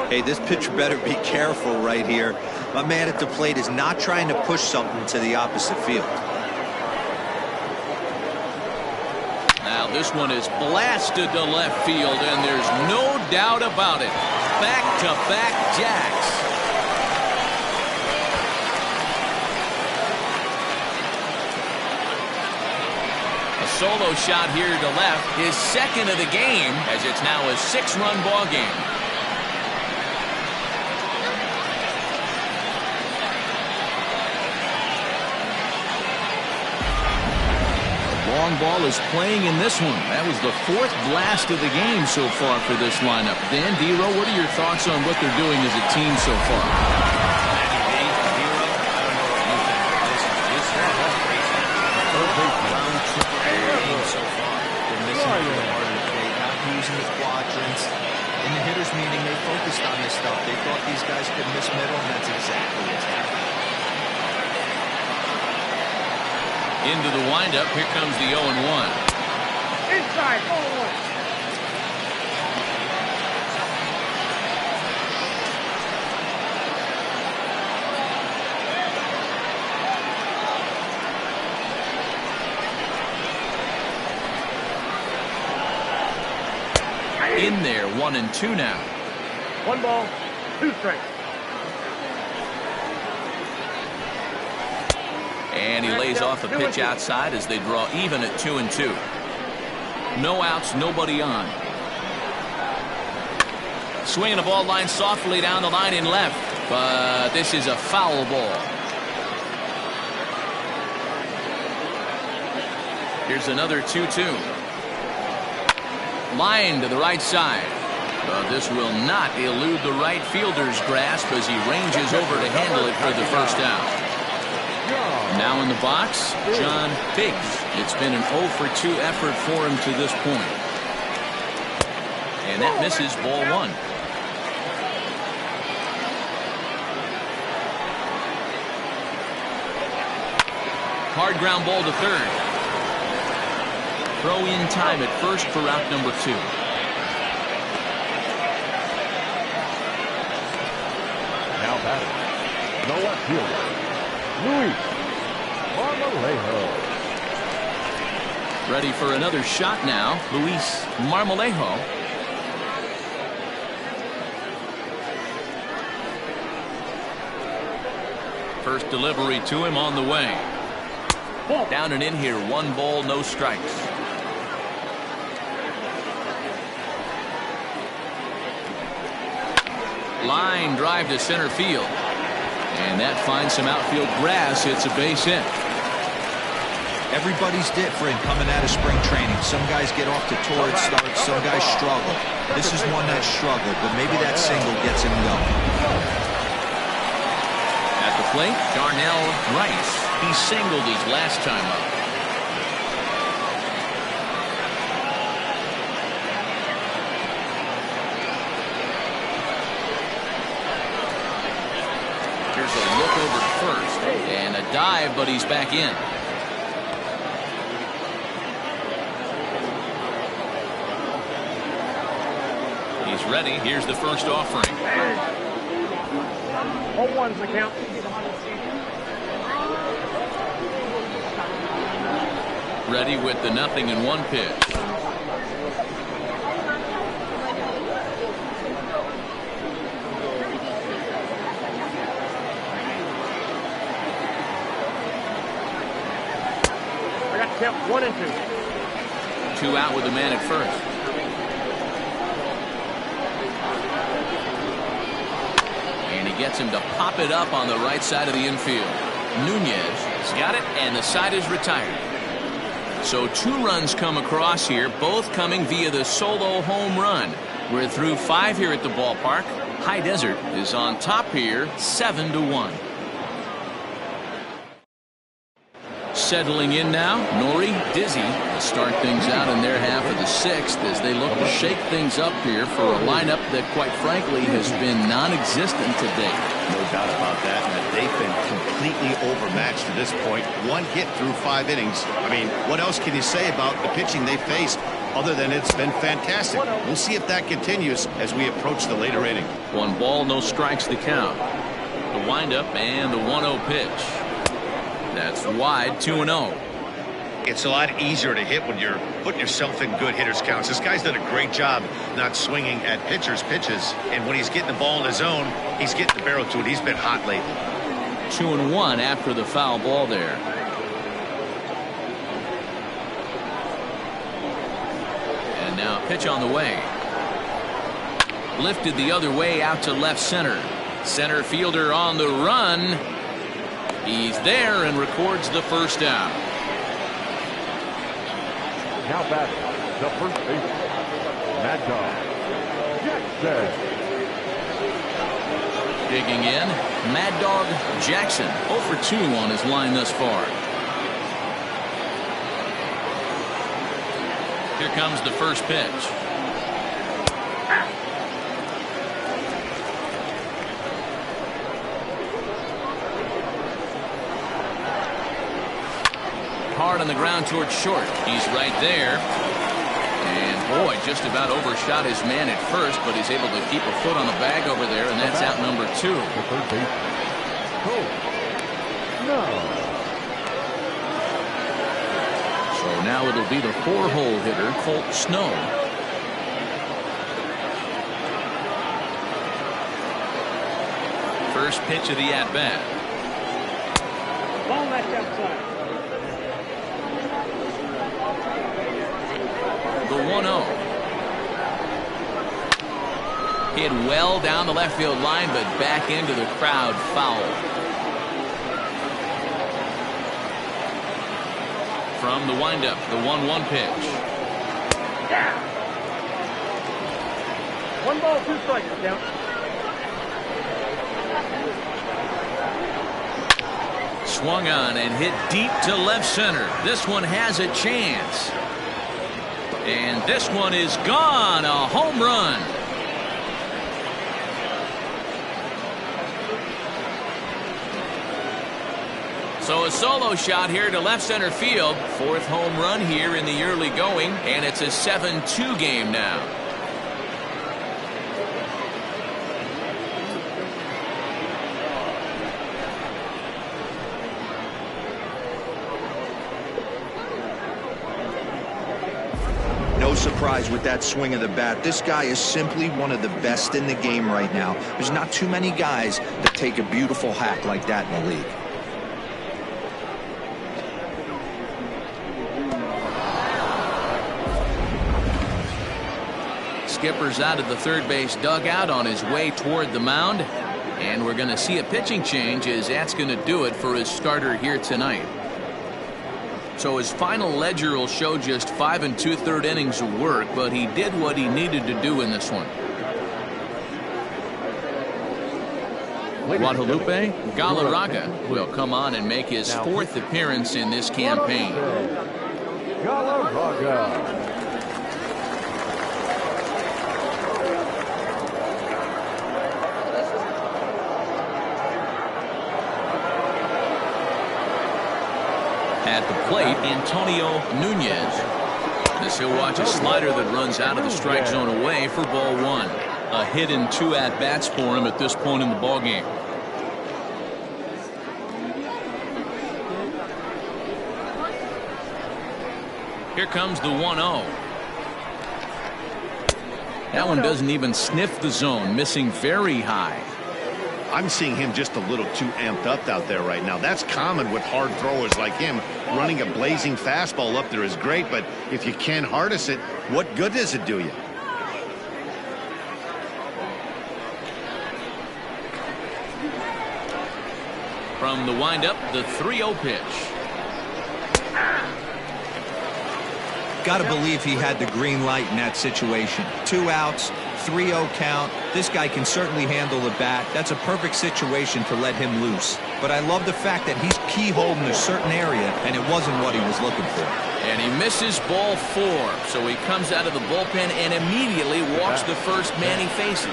Hey, this pitcher better be careful right here. My man at the plate is not trying to push something to the opposite field. Now this one is blasted to left field, and there's no doubt about it. Back-to-back jacks. A solo shot here to left, his second of the game, as it's now a 6-run ball game. Long ball is playing in this one. That was the 4th blast of the game so far for this lineup. Dan Dero, what are your thoughts on what they're doing as a team so far? Using the quadrants. In the hitters meeting, they focused on this stuff. They thought these guys could miss middle, and that's exactly what's happening. Into the windup, here comes the 0-1. Inside, 0-1. In there, 1-2 now. 1 ball, 2 strikes. And he lays off a pitch outside as they draw even at 2-2. No outs, nobody on. Swinging the ball line softly down the line in left, but this is a foul ball. Here's another 2-2. Line to the right side. But this will not elude the right fielder's grasp as he ranges over to handle it for the first out. Now in the box, John Biggs. It's been an 0-for-2 effort for him to this point. And that misses, ball 1. Hard ground ball to third. Throw in time at first for out number 2. Now batting, the left fielder, Luis Marmolejo. Ready for another shot now, Luis Marmolejo. First delivery to him on the way. Down and in here, 1 ball, no strikes. Line drive to center field. And that finds some outfield grass. It's a base hit. Everybody's different coming out of spring training. Some guys get off to torrid starts. Some guys struggle. This is one that struggled, but maybe that single gets him going. At the plate, Darnell Rice. He singled his last time up. Here's a look over to first. And a dive, but he's back in. He's ready. Here's the first offering. 0-1's the count. Ready with the 0-1 pitch. I got to count 1 and 2. 2 out with the man at first. And he gets him to pop it up on the right side of the infield. Nunez has got it, and the side is retired. So 2 runs come across here, both coming via the solo home run. We're through 5 here at the ballpark. High Desert is on top here, 7-1. settling in now. Nori, Dizzy to start things out in their half of the sixth as they look to shake things up here for a lineup that, quite frankly, has been non-existent today. No doubt about that, and that they've been completely overmatched to this point. One hit through 5 innings. I mean, what else can you say about the pitching they faced other than it's been fantastic? We'll see if that continues as we approach the later inning. 1 ball, no strikes the count. The windup and the 1-0 pitch. That's wide, 2-0. It's a lot easier to hit when you're putting yourself in good hitters' counts. This guy's done a great job not swinging at pitchers' pitches, and when he's getting the ball in his zone, he's getting the barrel to it. He's been hot lately. 2-1 after the foul ball there. And now a pitch on the way. Lifted the other way out to left center. Center fielder on the run. He's there and records the first out. Now batting, the first baseman, Mad Dog Jackson. Digging in, Mad Dog Jackson, 0 for 2 on his line thus far. Here comes the first pitch. Hard on the ground towards short. He's right there. And boy, just about overshot his man at first, but he's able to keep a foot on the bag over there, and that's out number 2. The third baseman, Colt Snow. So now it'll be the 4-hole hitter, Colt Snow. First pitch of the at-bat. Ball left outside. The 1-0. Hit well down the left field line, but back into the crowd, foul. From the windup, the 1-1 pitch. Yeah. 1 ball, 2 strikes count. Swung on and hit deep to left center. This one has a chance. And this one is gone. A home run. So a solo shot here to left center field. 4th home run here in the early going. And it's a 7-2 game now. No surprise with that swing of the bat. This guy is simply one of the best in the game right now. There's not too many guys that take a beautiful hack like that in the league. Skipper's out of the third base dugout on his way toward the mound. And we're going to see a pitching change as that's going to do it for his starter here tonight. So his final ledger will show just 5 2/3 innings of work, but he did what he needed to do in this one. Guadalupe Galarraga will come on and make his 4th appearance in this campaign. Galarraga. At the plate, Antonio Nunez. This he'll watch a slider that runs out of the strike zone away for ball 1. A hit and 2 at-bats for him at this point in the ballgame. Here comes the 1-0. That one doesn't even sniff the zone, missing very high. I'm seeing him just a little too amped up out there right now. That's common with hard throwers like him. Running a blazing fastball up there is great, but if you can't harness it, what good does it do you? From the windup, the 3-0 pitch. Got to believe he had the green light in that situation. 2 outs, 3-0 count. This guy can certainly handle the bat. That's a perfect situation to let him loose. but I love the fact that he's keyholed in a certain area, and it wasn't what he was looking for. And he misses ball 4, so he comes out of the bullpen and immediately walks the first man he faces.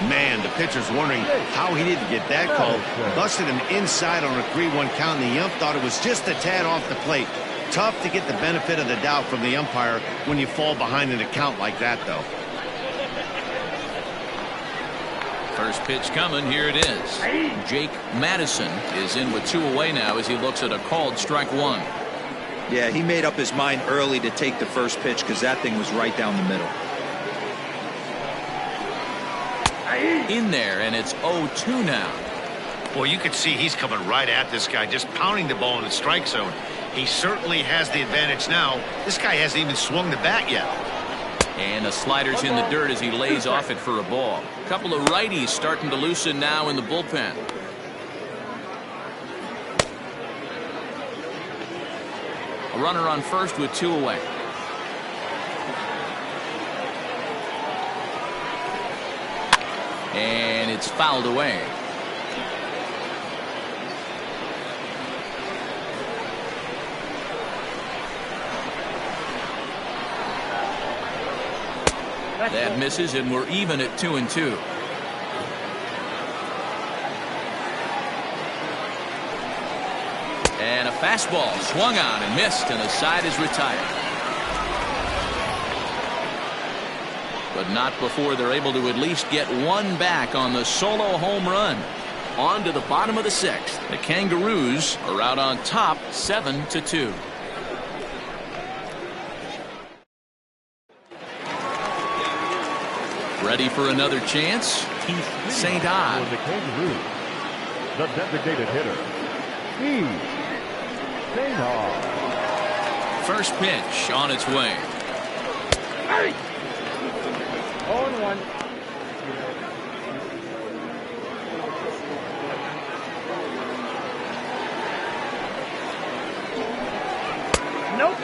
Man, the pitcher's wondering how he didn't get that call. Busted him inside on a 3-1 count, and the ump thought it was just a tad off the plate. Tough to get the benefit of the doubt from the umpire when you fall behind in a count like that, though. First pitch coming. Here it is. Jake Madison is in with 2 away now as he looks at a called strike 1. Yeah, he made up his mind early to take the first pitch because that thing was right down the middle. In there, and it's 0-2 now. Well, you can see he's coming right at this guy, just pounding the ball in the strike zone. He certainly has the advantage now. This guy hasn't even swung the bat yet. And the slider's in the dirt as he lays off it for a ball. A couple of righties starting to loosen now in the bullpen. A runner on first with 2 away. And it's fouled away. That misses, and we're even at 2-2. And a fastball swung on and missed, and the side is retired. But not before they're able to at least get one back on the solo home run. On to the bottom of the 6th. The Kangaroos are out on top 7-2. Ready for another chance? Keith St. For the Kangaroos, the designated hitter, Keith St. First pitch on its way. 0-1. Nope.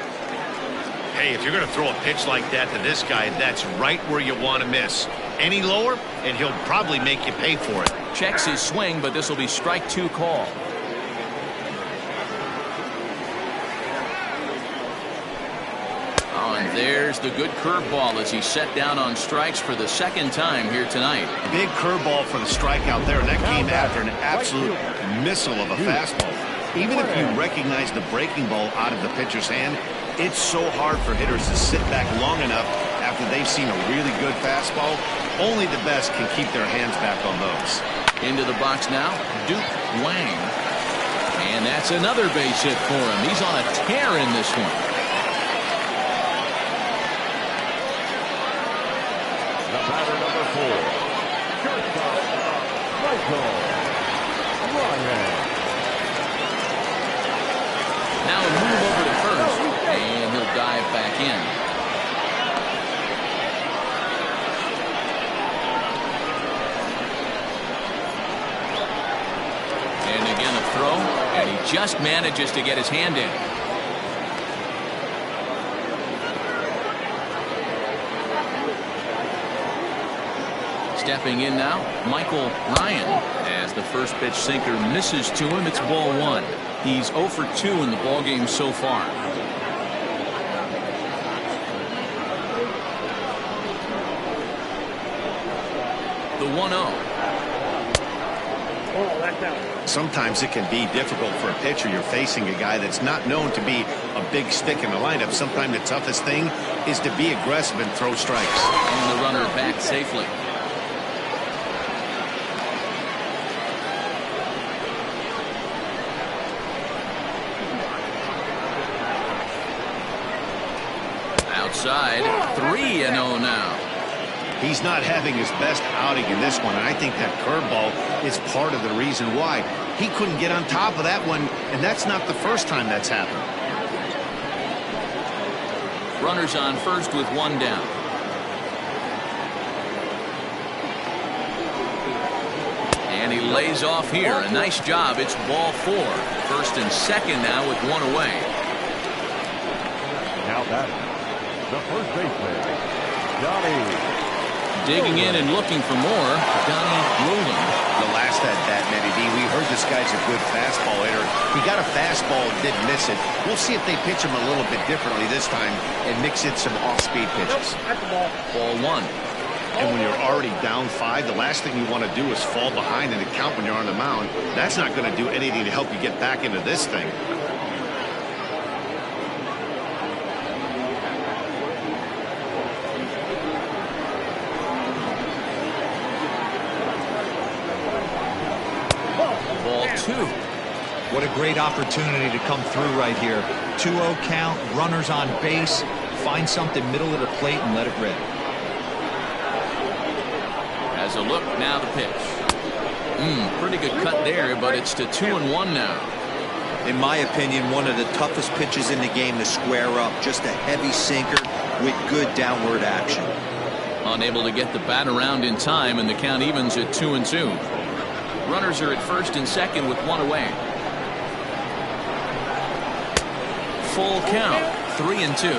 Hey, if you're going to throw a pitch like that to this guy, that's right where you want to miss. Any lower, and he'll probably make you pay for it. Checks his swing, but this will be strike 2 call. Oh, and there's the good curveball as he's set down on strikes for the 2nd time here tonight. Big curveball for the strikeout there, and that came after an absolute missile of a fastball. Even if you recognize the breaking ball out of the pitcher's hand, it's so hard for hitters to sit back long enough after they've seen a really good fastball. Only the best can keep their hands back on those. Into the box now, Duke Wang. And that's another base hit for him. He's on a tear in this one. The batter number 4, shortstop, Michael Ryan. Now a move over to first, and he'll dive back in. And again a throw, and he just manages to get his hand in. Stepping in now, Michael Ryan, as the first pitch sinker misses to him. It's ball 1. He's 0 for 2 in the ballgame so far. The 1-0. Oh, that's out. Sometimes it can be difficult for a pitcher. You're facing a guy that's not known to be a big stick in the lineup. Sometimes the toughest thing is to be aggressive and throw strikes. And the runner back safely. Outside, 3-0 now. He's not having his best outing in this one, and I think that curveball is part of the reason why. He couldn't get on top of that one, and that's not the first time that's happened. Runners on first with 1 down. And he lays off here. A nice job. It's ball 4. First and second now with 1 away. Now batting, the first baseman, Johnny Digging in and looking for more, Donnie Roland. The last at bat, Matty D, we heard this guy's a good fastball hitter. He got a fastball and didn't miss it. We'll see if they pitch him a little bit differently this time and mix in some off-speed pitches. That's the ball. Ball one. And when you're already down 5, the last thing you want to do is fall behind in the count when you're on the mound. That's not going to do anything to help you get back into this thing. Ball 2. What a great opportunity to come through right here. 2-0 count, runners on base. Find something middle of the plate and let it rip. As a look, now the pitch. Pretty good cut there, but it's to 2-1 now. In my opinion, one of the toughest pitches in the game to square up. Just a heavy sinker with good downward action. Unable to get the bat around in time, and the count evens at 2-2. Runners are at first and second with one away. Full count, 3-2.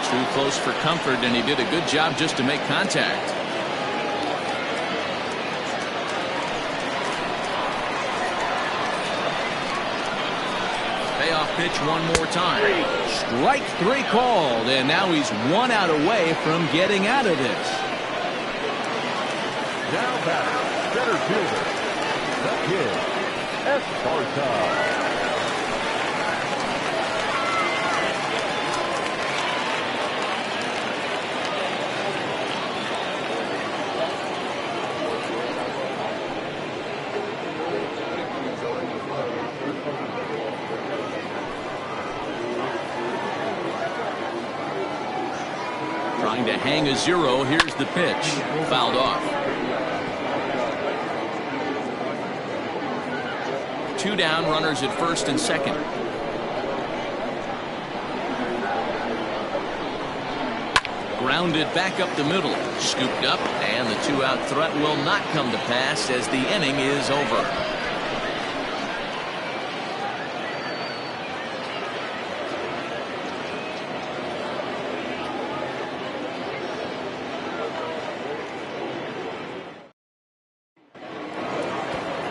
Too close for comfort, and he did a good job just to make contact. Payoff pitch one more time. Strike 3 called, and now he's 1 out away from getting out of this. Now batter, center fielder, the kid, Esparza. Trying to hang a 0. Here's the pitch. Fouled off. 2 down, runners at first and second. Grounded back up the middle. Scooped up, and the 2-out threat will not come to pass as the inning is over.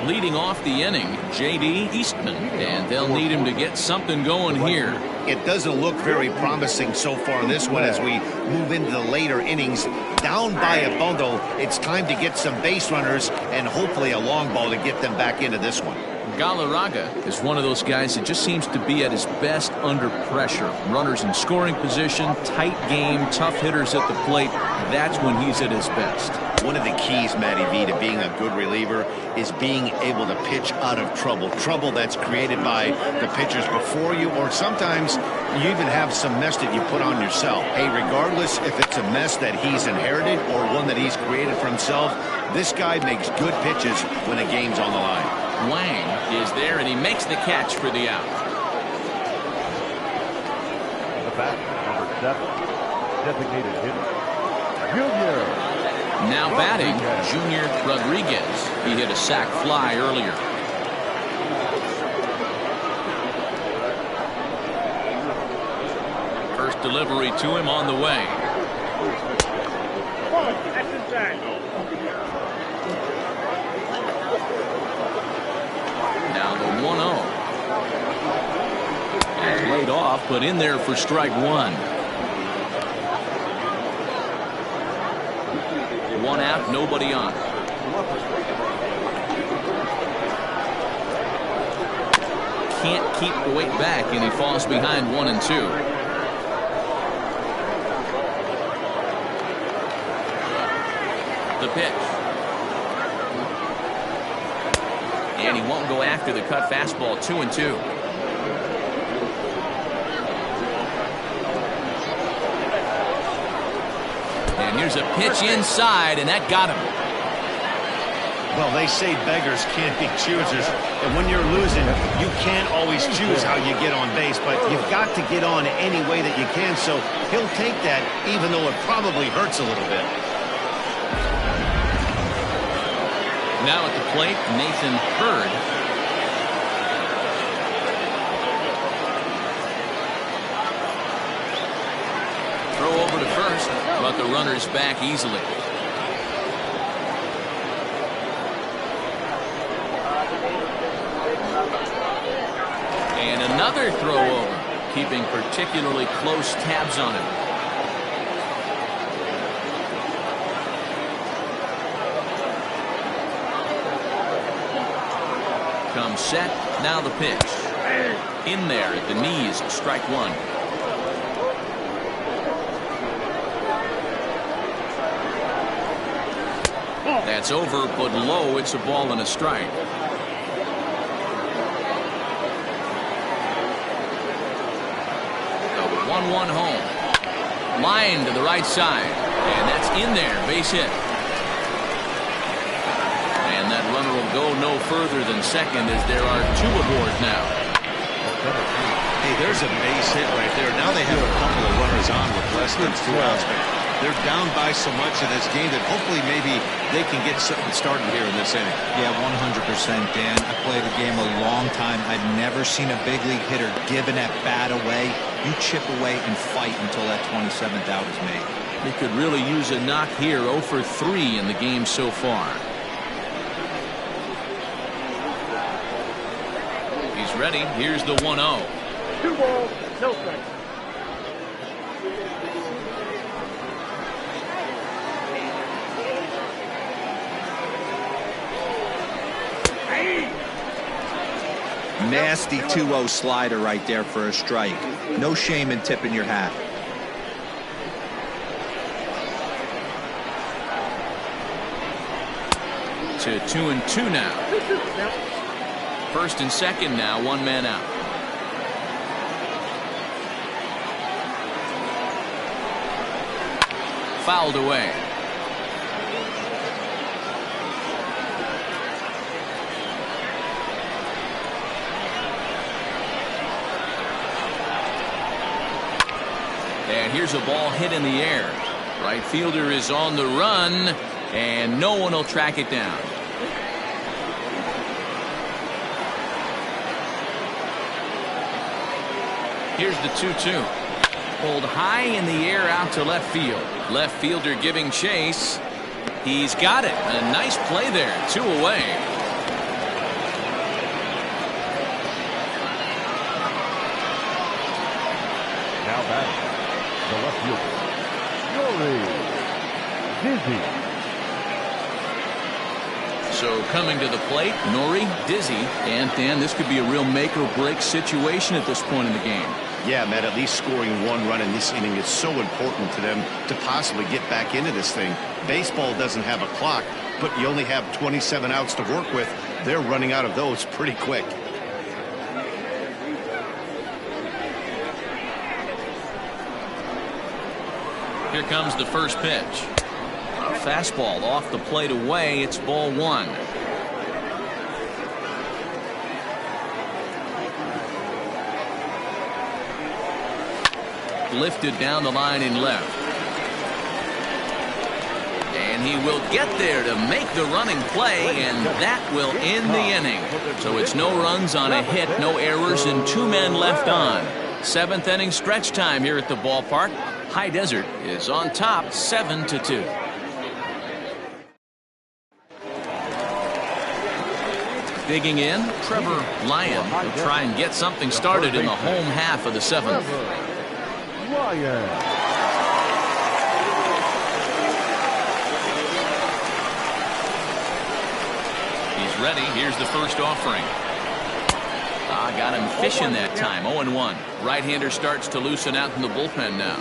Leading off the inning, J.D. Eastman, and they'll need him to get something going here. It doesn't look very promising so far in this one as we move into the later innings. Down by a bundle, it's time to get some base runners and hopefully a long ball to get them back into this one. Galarraga is one of those guys that just seems to be at his best under pressure. Runners in scoring position, tight game, tough hitters at the plate. That's when he's at his best. One of the keys, Matty V, to being a good reliever is being able to pitch out of trouble. Trouble that's created by the pitchers before you, or sometimes you even have some mess that you put on yourself. Hey, regardless if it's a mess that he's inherited or one that he's created for himself, this guy makes good pitches when a game's on the line. Wang is there, and he makes the catch for the out. The bat, number 7, designated hitter, Junior. Now batting, Junior Rodriguez. He hit a sac fly earlier. First delivery to him on the way. That's inside. Now the 1-0. Laid off, but in there for strike 1. 1 out, nobody on. Can't keep the weight back, and he falls behind 1 and 2. The pitch. And he won't go after the cut fastball. 2 and 2. And here's a pitch inside, and that got him. Well, they say beggars can't be choosers, and when you're losing, you can't always choose how you get on base, but you've got to get on any way that you can, so he'll take that even though it probably hurts a little bit. Now at the plate, Nathan Hurd. but the runner's back easily. And another throw over, keeping particularly close tabs on him. Comes set, now the pitch. In there at the knees, strike one. That's over, but low. It's a ball and a strike. The 1-1 home. Line to the right side. And that's in there. Base hit. And that runner will go no further than second as there are two aboard now. Hey, there's a base hit right there. Now they have a couple of runners on with less than 2 outs. They're down by so much in this game that hopefully maybe they can get something started here in this inning. Yeah, 100%, Dan. I played the game a long time. I've never seen a big league hitter give an at-bat away. You chip away and fight until that 27th out is made. They could really use a knock here. 0 for 3 in the game so far. He's ready. Here's the 1-0. 2 balls, no strikes. Nasty 2-0 slider right there for a strike. No shame in tipping your hat. To 2-2 now. First and second now, one man out. Fouled away. And here's a ball hit in the air. Right fielder is on the run, and no one will track it down. Here's the 2-2. Pulled high in the air out to left field. Left fielder giving chase. He's got it. A nice play there. 2 away. Now batting, the left fielder, Nori Dizzy. So coming to the plate, Nori Dizzy. And Dan, this could be a real make or break situation at this point in the game. Yeah, Matt, at least scoring 1 run in this inning is so important to them to possibly get back into this thing. Baseball doesn't have a clock, but you only have 27 outs to work with. They're running out of those pretty quick. Here comes the first pitch. A fastball off the plate away. It's ball 1. Lifted down the line in left. And he will get there to make the running play, and that will end the inning. So it's no runs on a hit, no errors, and 2 men left on. 7th inning stretch time here at the ballpark. High Desert is on top 7-2. Digging in, Trevor Lyon will try and get something started in the home half of the 7th. Ryan. He's ready. Here's the first offering. Got him fishing that time. 0-1. Right-hander starts to loosen out in the bullpen now.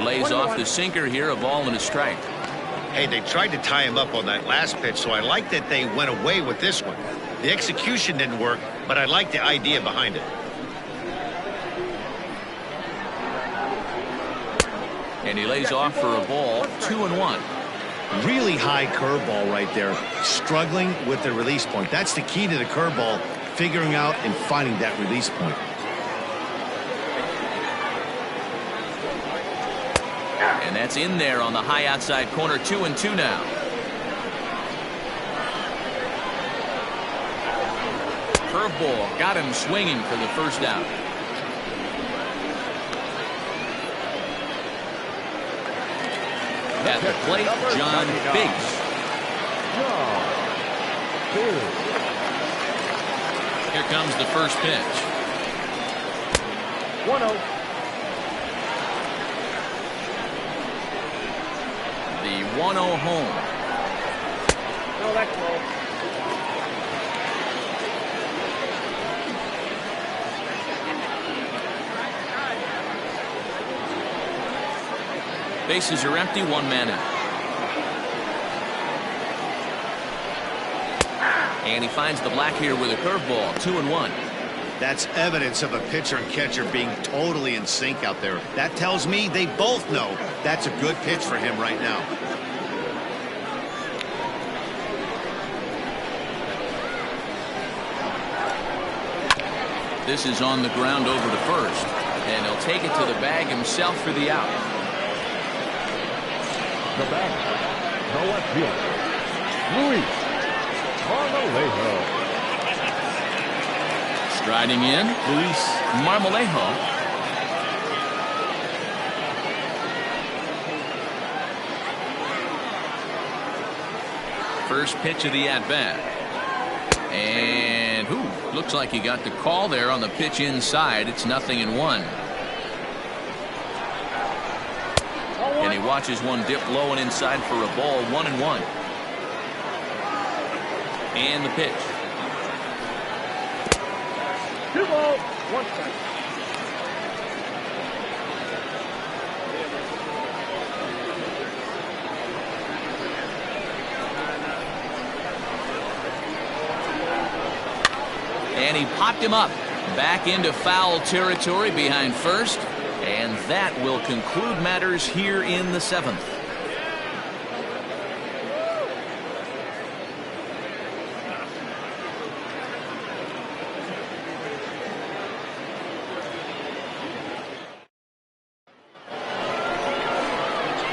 Lays off the sinker here, a ball and a strike. Hey, they tried to tie him up on that last pitch, so I like that they went away with this one. The execution didn't work, but I like the idea behind it. And he lays off for a ball. 2-1. Really high curveball right there. Struggling with the release point. That's the key to the curveball, figuring out and finding that release point. And that's in there on the high outside corner. 2-2 now. Curveball got him swinging for the first out. At the plate, John Biggs. Here comes the first pitch. 1-0. The 1-0 home. No, that's low. Bases are empty, one man out. And he finds the black here with a curveball, 2-1. That's evidence of a pitcher and catcher being totally in sync out there. That tells me they both know that's a good pitch for him right now. This is on the ground over to first, and he'll take it to the bag himself for the out. The batter, the left fielder, Luis Marmolejo. Striding in, Luis Marmolejo. First pitch of the at-bat. And looks like he got the call there on the pitch inside. It's 0-1. And he watches one dip low and inside for a ball, 1-1. And the pitch. 2 balls, 1 strike. And he popped him up back into foul territory behind first. And that will conclude matters here in the 7th.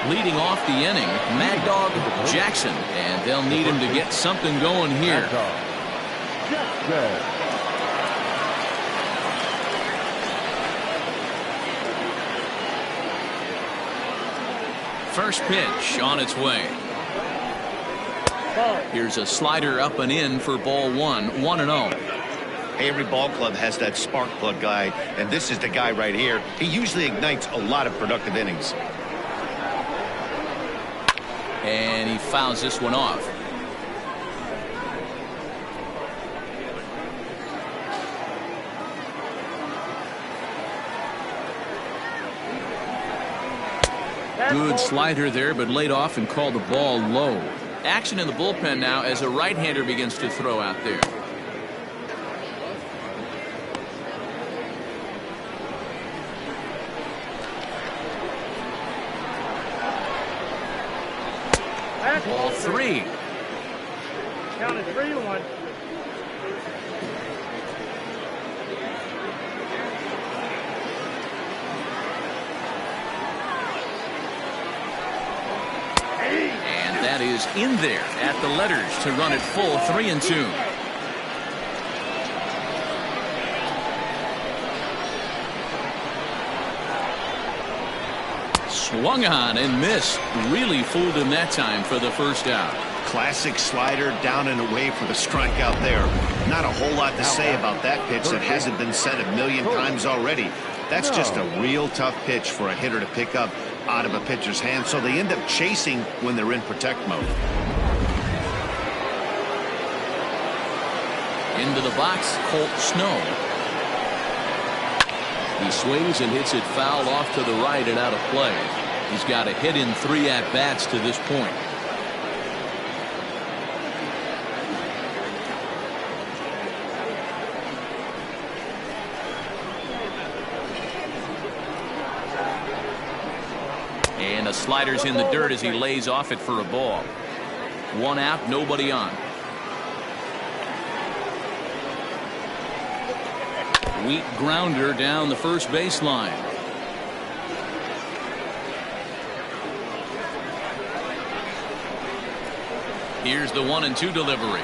Leading off the inning, Mad Dog Jackson, and they'll need him to get something going here. Jackson. First pitch on its way. Here's a slider up and in for ball 1, 1-0. Every ball club has that spark plug guy, and this is the guy right here. He usually ignites a lot of productive innings. And he fouls this one off. Good slider there, but laid off and called the ball low. Action in the bullpen now as a right-hander begins to throw out there. Ball 3. Count is 3-1. And that is in there at the letters to run it full, 3-2. Swung on and missed. Really fooled him that time for the first out. Classic slider down and away for the strikeout there. Not a whole lot to say about that pitch that hasn't been said a million times already. That's just a real tough pitch for a hitter to pick up out of a pitcher's hand, so they end up chasing when they're in protect mode. Into the box, Colt Snow. He swings and hits it foul off to the right and out of play. He's got a hit in 3 at-bats to this point. And a slider's in the dirt as he lays off it for a ball. 1 out, nobody on. Weak grounder down the first baseline. Here's the 1-2 delivery.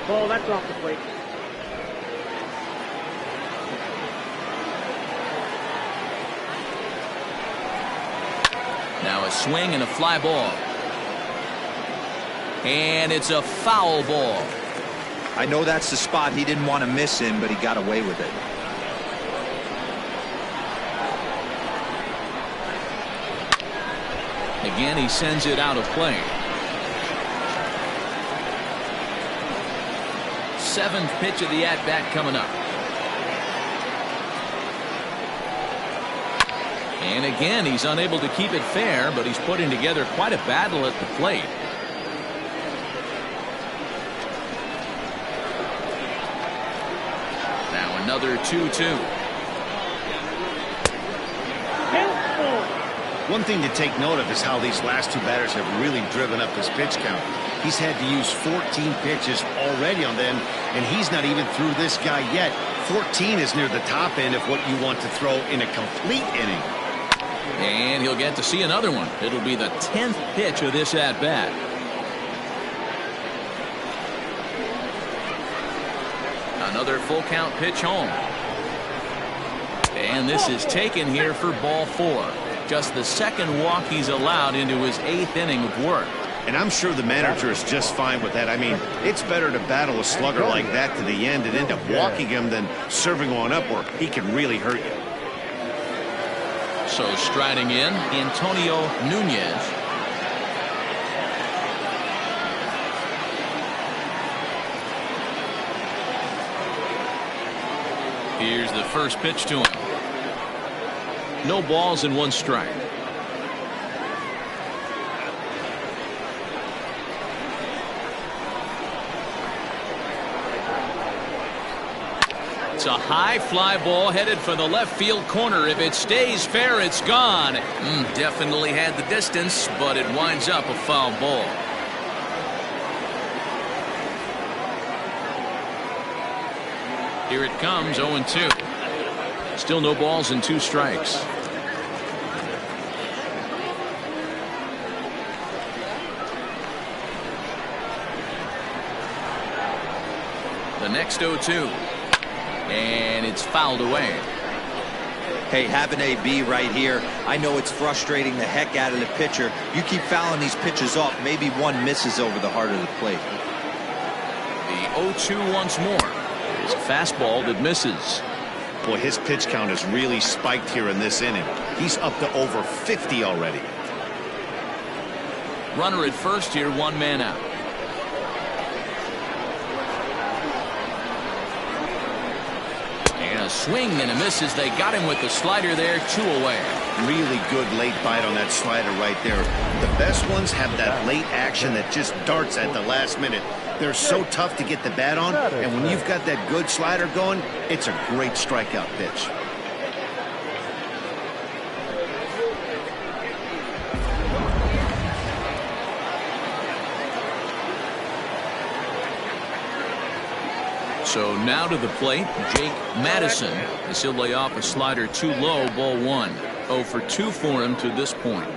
Ball, that's off the plate. Now a swing and a fly ball. And it's a foul ball. I know that's the spot he didn't want to miss in, but he got away with it. Again, he sends it out of play. Seventh pitch of the at-bat coming up. And again, he's unable to keep it fair, but he's putting together quite a battle at the plate. Now another 2-2. One thing to take note of is how these last two batters have really driven up his pitch count. He's had to use 14 pitches already on them, and he's not even through this guy yet. 14 is near the top end of what you want to throw in a complete inning. And he'll get to see another one. It'll be the 10th pitch of this at-bat. Another full count pitch home. And this is taken here for ball 4. Just the second walk he's allowed into his 8th inning of work. And I'm sure the manager is just fine with that. I mean, it's better to battle a slugger like that to the end and end up walking him than serving one up where he can really hurt you. So striding in, Antonio Nunez. Here's the first pitch to him. No balls and 1 strike. It's a high fly ball headed for the left field corner. If it stays fair, it's gone. Definitely had the distance, but it winds up a foul ball. Here it comes, 0-2. Still no balls and 2 strikes. The next 0-2. And it's fouled away. Hey, have an AB right here. I know it's frustrating the heck out of the pitcher. You keep fouling these pitches off, maybe one misses over the heart of the plate. The 0-2 once more. It's a fastball that misses. Boy, his pitch count has really spiked here in this inning. He's up to over 50 already. Runner at first here, 1 man out. And a swing and a miss as they got him with the slider there, 2 away. Really good late bite on that slider right there. The best ones have that late action that just darts at the last minute. They're so tough to get the bat on, and when you've got that good slider going, it's a great strikeout pitch. So now to the plate, Jake Madison, as he'll lay off a slider too low, ball 1. 0 for 2 for him to this point.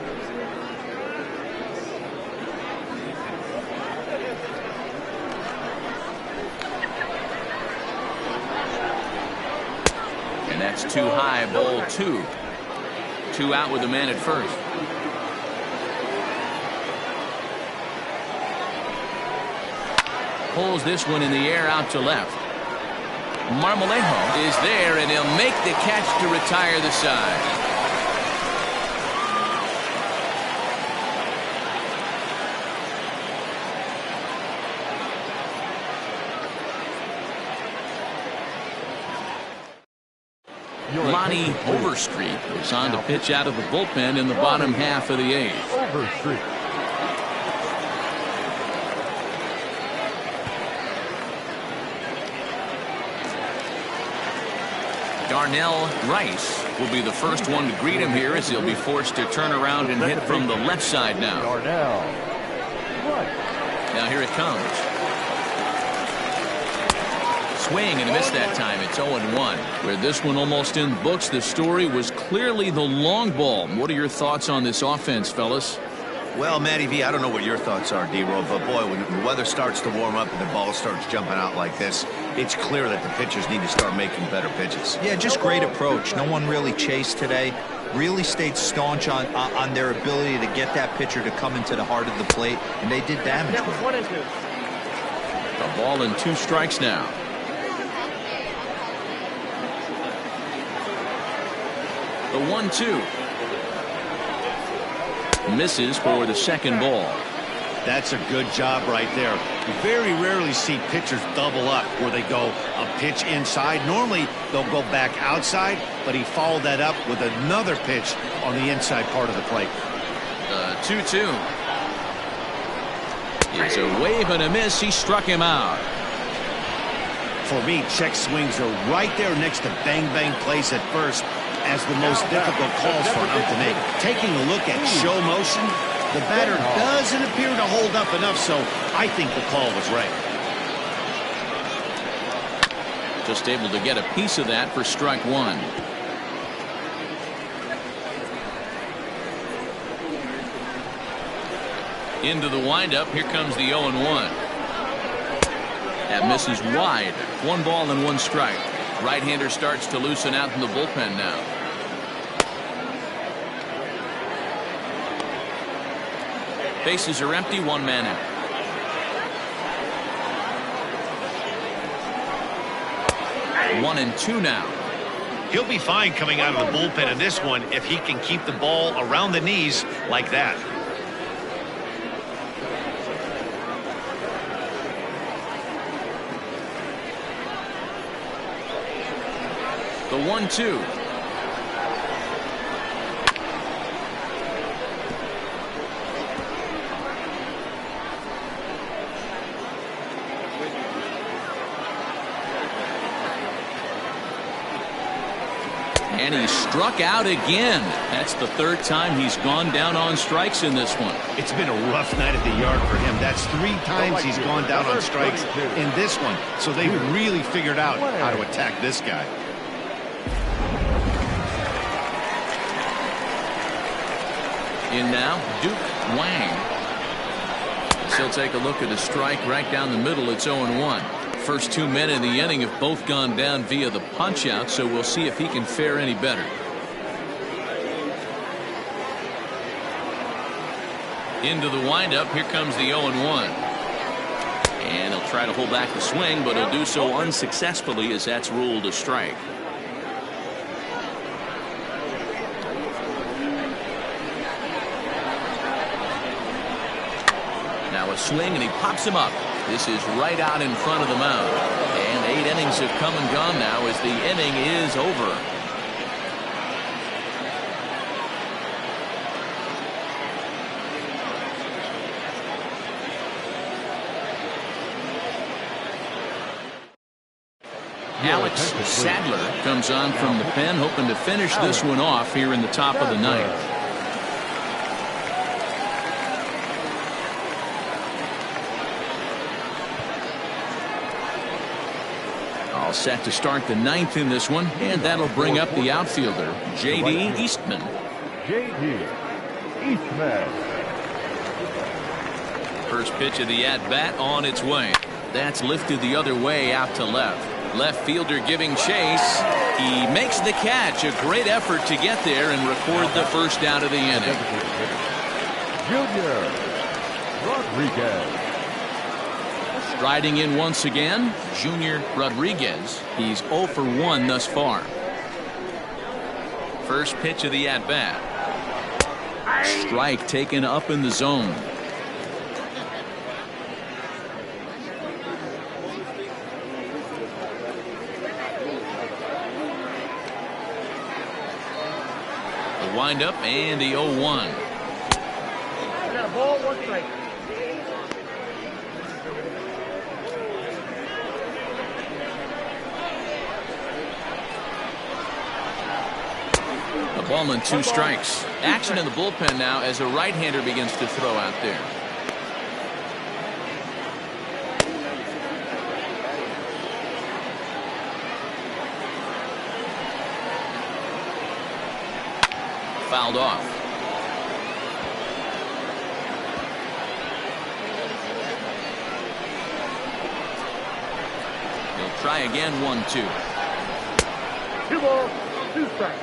And that's too high, ball 2. 2 out with the man at first. Pulls this one in the air out to left. Marmolejo is there, and he'll make the catch to retire the side. Lonnie Overstreet is on to pitch out of the bullpen in the bottom half of the 8th. Overstreet. Darnell Rice will be the first one to greet him here as he'll be forced to turn around and hit from the left side now. Darnell. Now here it comes. Swing and a miss that time. It's 0-1. Where this one almost in the books, the story was clearly the long ball. What are your thoughts on this offense, fellas? Well, Matty V, I don't know what your thoughts are, D-Roll, but boy, when the weather starts to warm up and the ball starts jumping out like this, it's clear that the pitchers need to start making better pitches. Yeah, just great approach. No one really chased today. Really stayed staunch on their ability to get that pitcher to come into the heart of the plate, and they did damage with it. 1 and 2. A ball and 2 strikes now. The 1-2. Misses for the second ball. That's a good job right there. You very rarely see pitchers double up where they go a pitch inside. Normally, they'll go back outside, but he followed that up with another pitch on the inside part of the plate. The 2-2. It's a wave and a miss. He struck him out. For me, check swings are right there next to bang-bang plays at first as the most difficult calls for an ump to make. Taking a look at show motion, the batter doesn't appear to hold up enough, so I think the call was right. Just able to get a piece of that for strike 1. Into the windup. Here comes the 0-1. That misses wide. 1 ball and 1 strike. Right-hander starts to loosen out in the bullpen now. Bases are empty. 1 man out. One and 2 now. He'll be fine coming out of the bullpen in this one if he can keep the ball around the knees like that. The 1-2. And he struck out again. That's the 3rd time he's gone down on strikes in this one. It's been a rough night at the yard for him. That's 3 times he's gone down on strikes in this one. So they've really figured out how to attack this guy. In now, Duke Wang. He'll take a look at a strike right down the middle. It's 0-1. First 2 men in the inning have both gone down via the punch out, so we'll see if he can fare any better. Into the windup. Here comes the 0-1. And he'll try to hold back the swing, but he'll do so unsuccessfully as that's ruled a strike. Now a swing, and he pops him up. This is right out in front of the mound. And 8 innings have come and gone now as the inning is over. Alex Sadler comes on from the pen, hoping to finish this one off here in the top of the 9th. All set to start the 9th in this one, and that'll bring up the outfielder, J.D. Eastman. J.D. Eastman. First pitch of the at-bat on its way. That's lifted the other way out to left. Left fielder giving chase. He makes the catch. A great effort to get there and record the first out of the inning. Junior Rodriguez. Striding in once again, Junior Rodriguez. He's 0 for 1 thus far. First pitch of the at-bat. Strike taken up in the zone. The windup and the 0-1. Got a ball, 1 strike. A ball and 2 strikes. Action in the bullpen now as a right-hander begins to throw out there. Fouled off. Try again, 1-2. 2 balls, 2 strikes.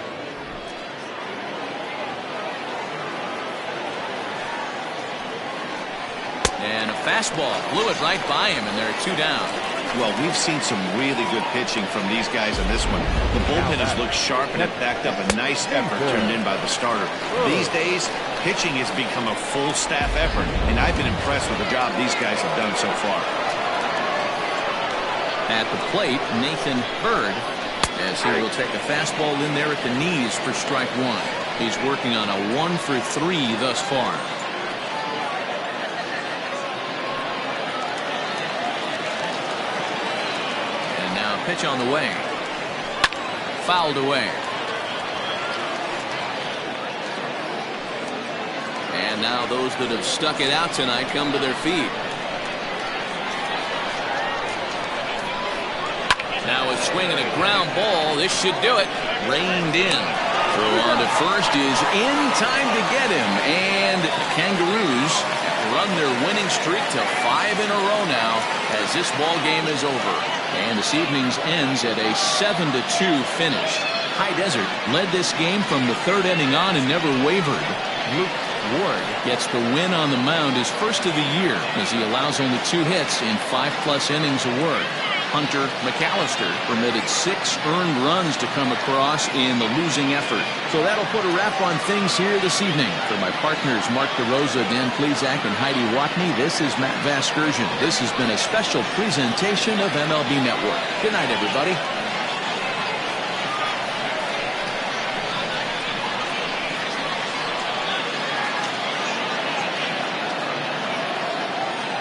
And a fastball blew it right by him, and there are 2 down. Well, we've seen some really good pitching from these guys in this one. The bullpen has looked sharp and it backed up a nice effort turned in by the starter. These days, pitching has become a full staff effort, and I've been impressed with the job these guys have done so far. At the plate, Nathan Bird, as he will take a fastball in there at the knees for strike 1. He's working on a 1-for-3 thus far. Pitch on the way. Fouled away. And now those that have stuck it out tonight come to their feet. Now a swing and a ground ball. This should do it. Reined in. Throw on to first is in time to get him. And the Kangaroos run their winning streak to 5 in a row now as this ball game is over. And this evening's ends at a 7-2 finish. High Desert led this game from the 3rd inning on and never wavered. Luke Ward gets the win on the mound, his first of the year, as he allows only 2 hits in 5+ innings of work. Hunter McAllister permitted 6 earned runs to come across in the losing effort. So that'll put a wrap on things here this evening. For my partners Mark DeRosa, Dan Plesac, and Heidi Watney, this is Matt Vasgersian. This has been a special presentation of MLB Network. Good night, everybody.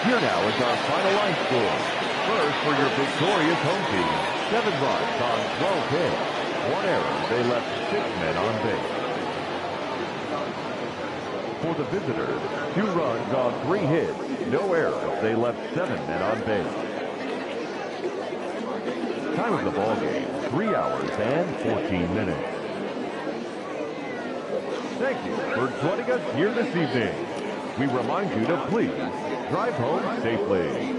Here now is our final line score. First for your victorious home team, 7 runs on 12 hits. 1 error, they left 6 men on base. For the visitors, 2 runs on 3 hits. No errors, they left 7 men on base. Time of the ball game, 3 hours and 14 minutes. Thank you for joining us here this evening. We remind you to please drive home safely.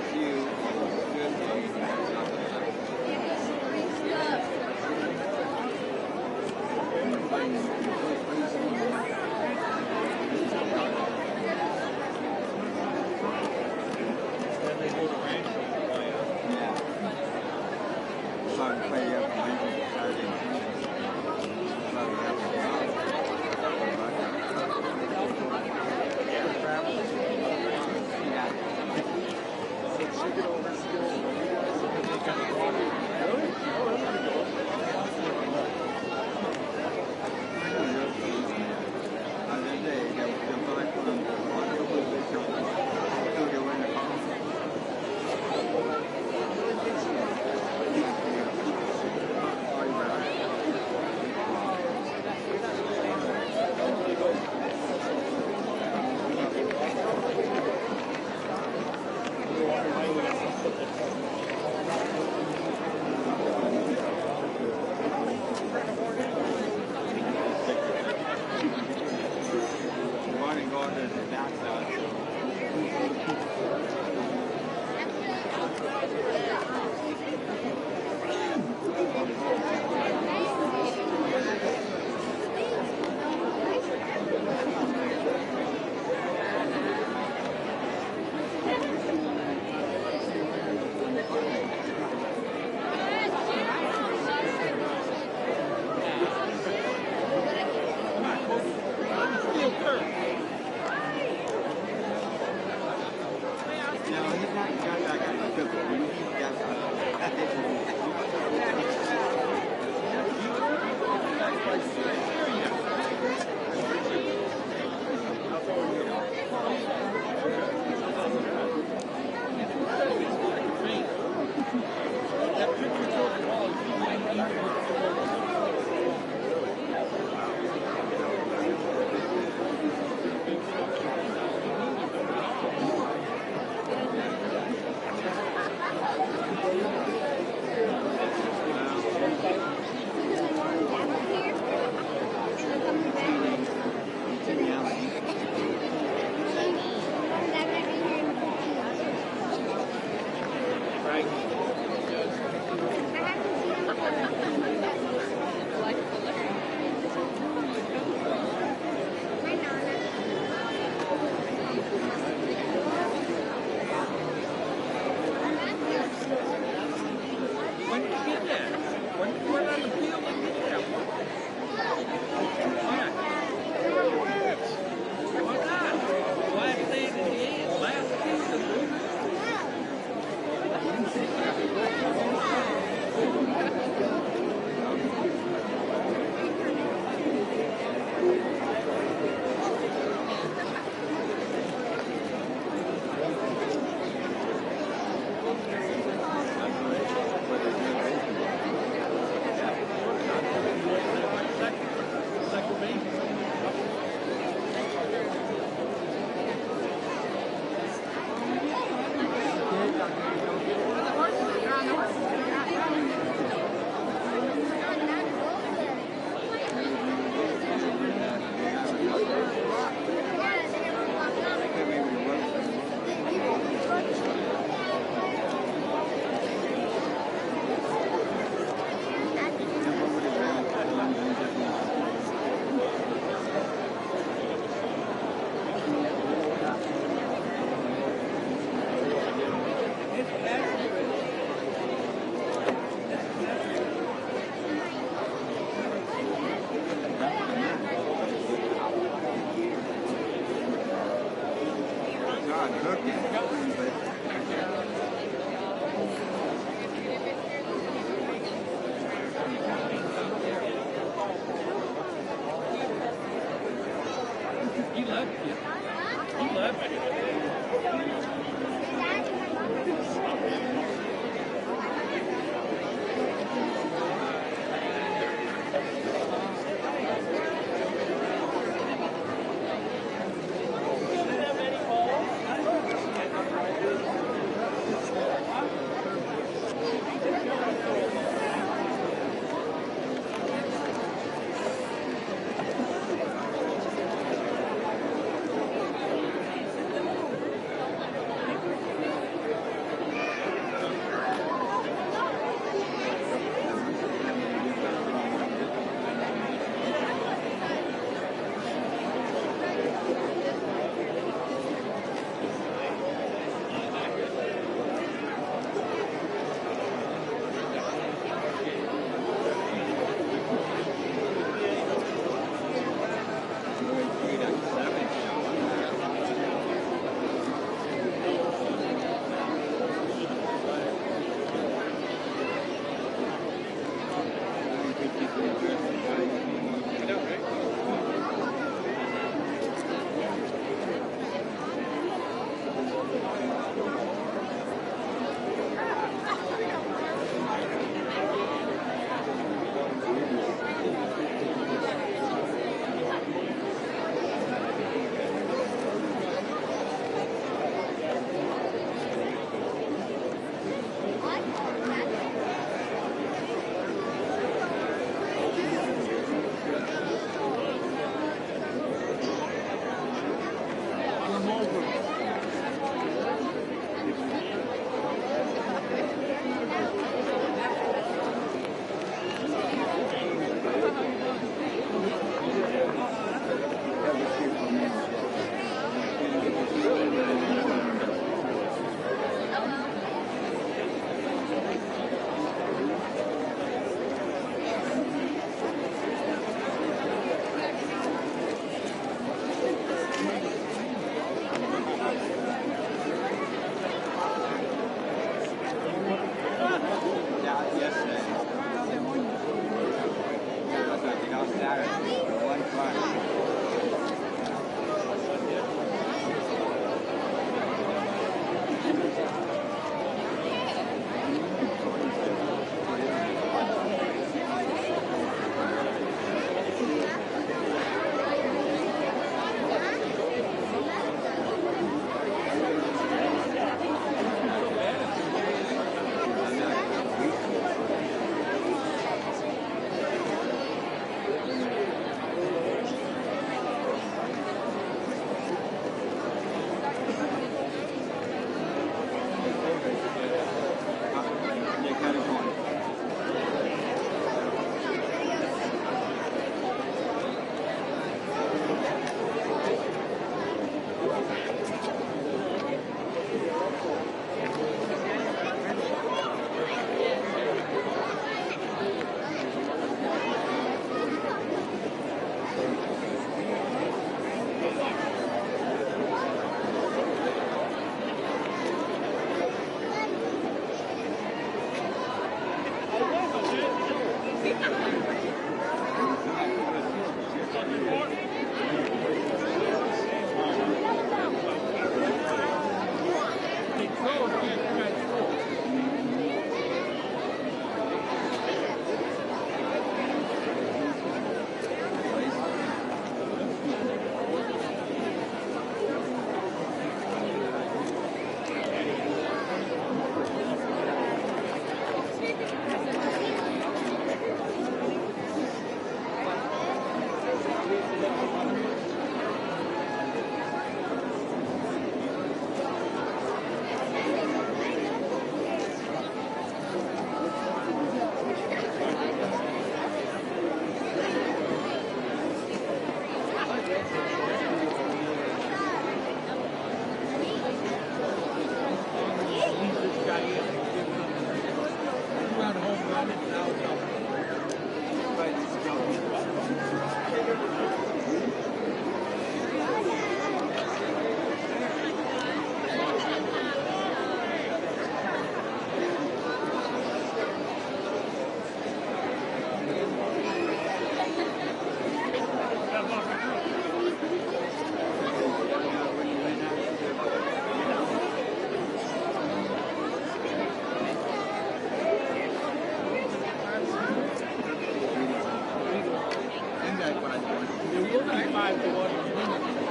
5-1.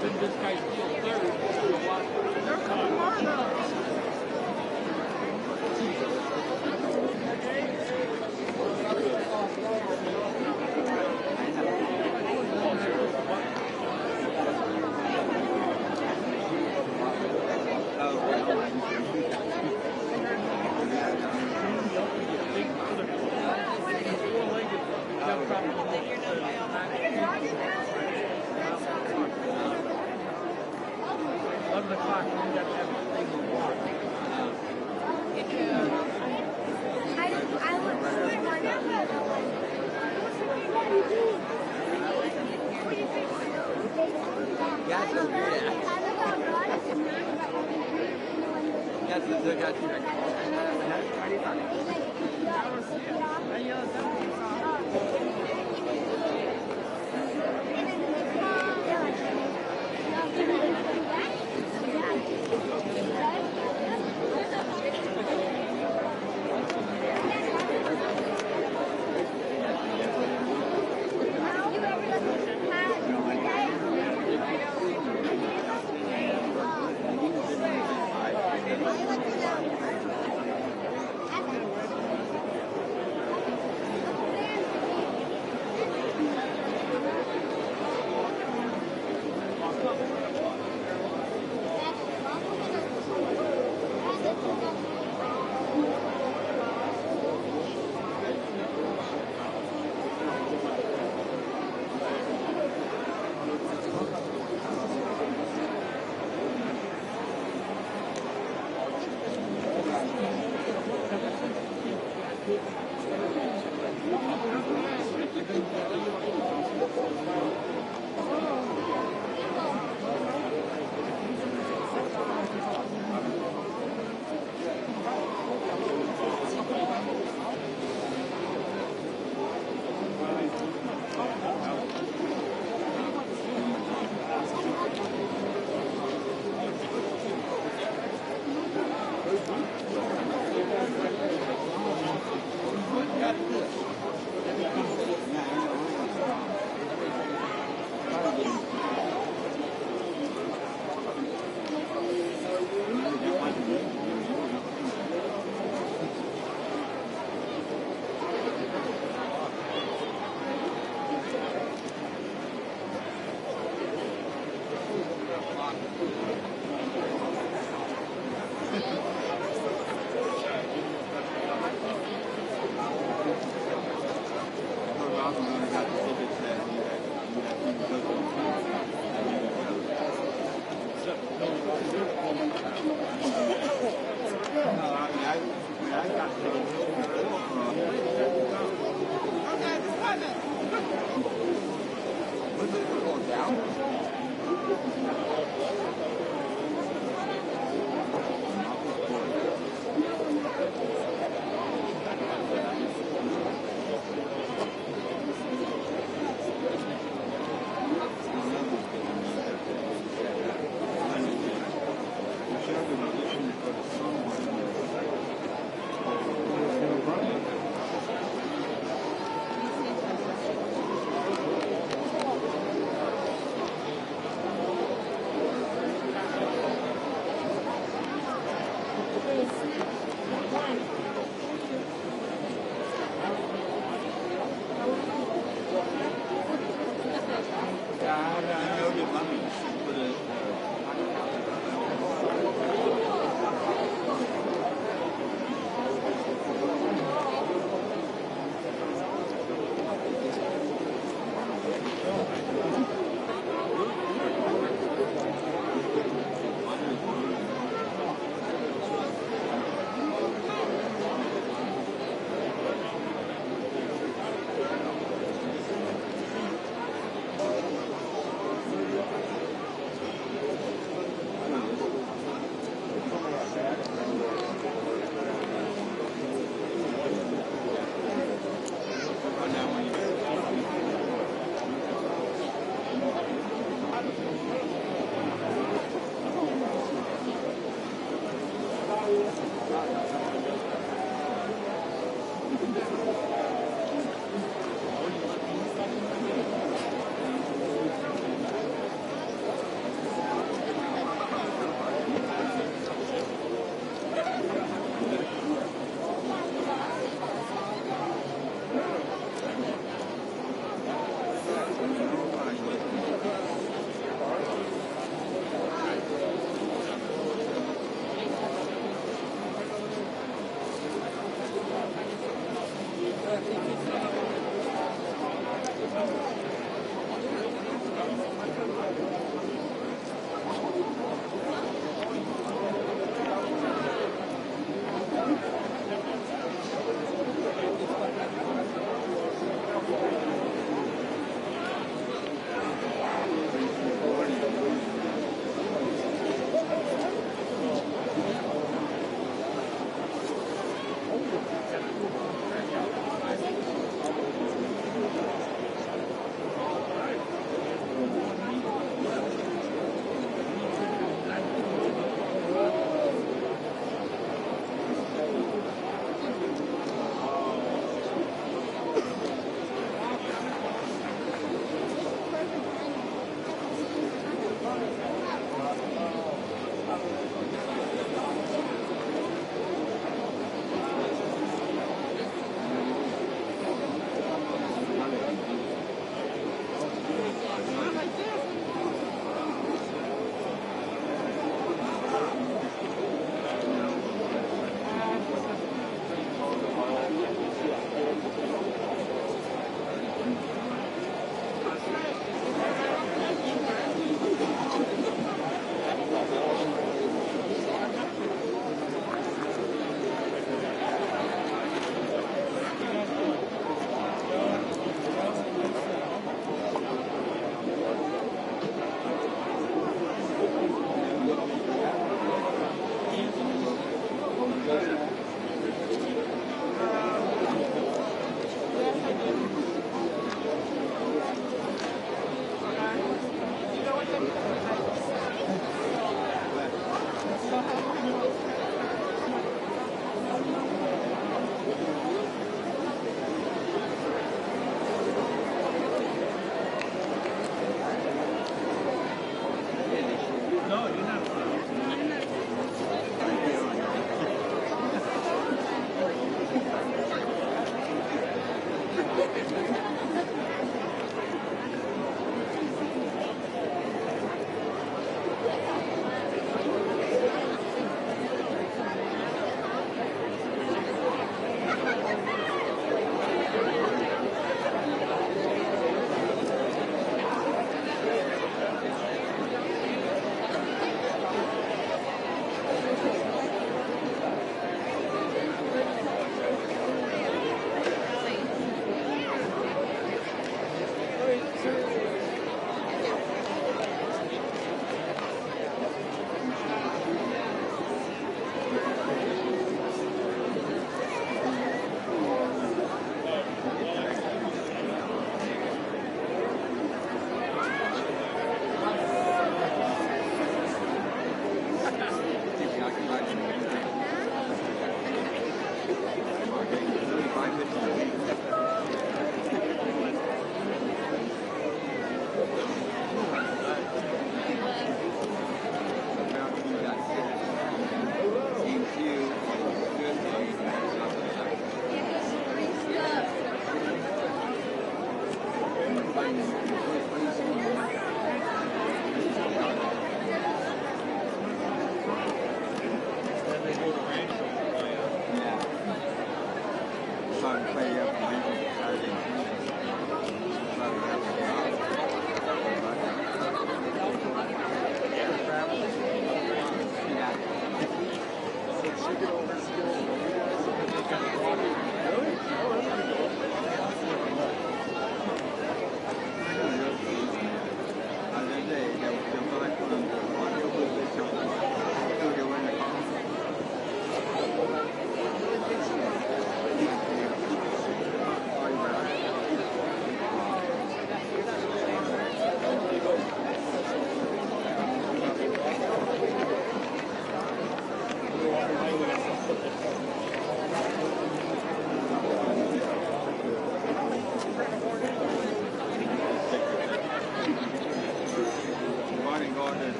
Then this guy steals third. They're coming hard now.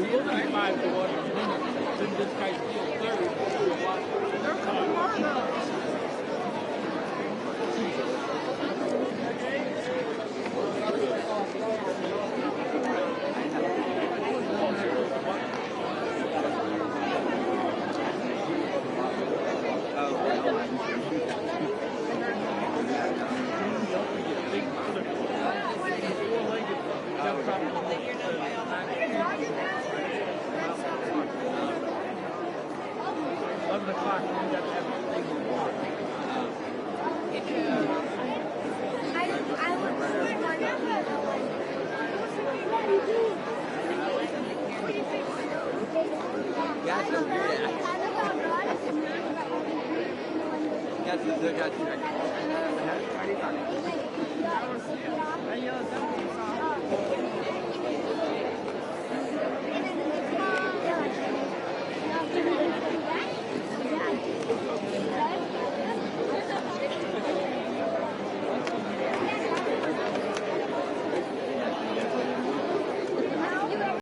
will be 5-1. Then this guy steals third. They're coming hard up.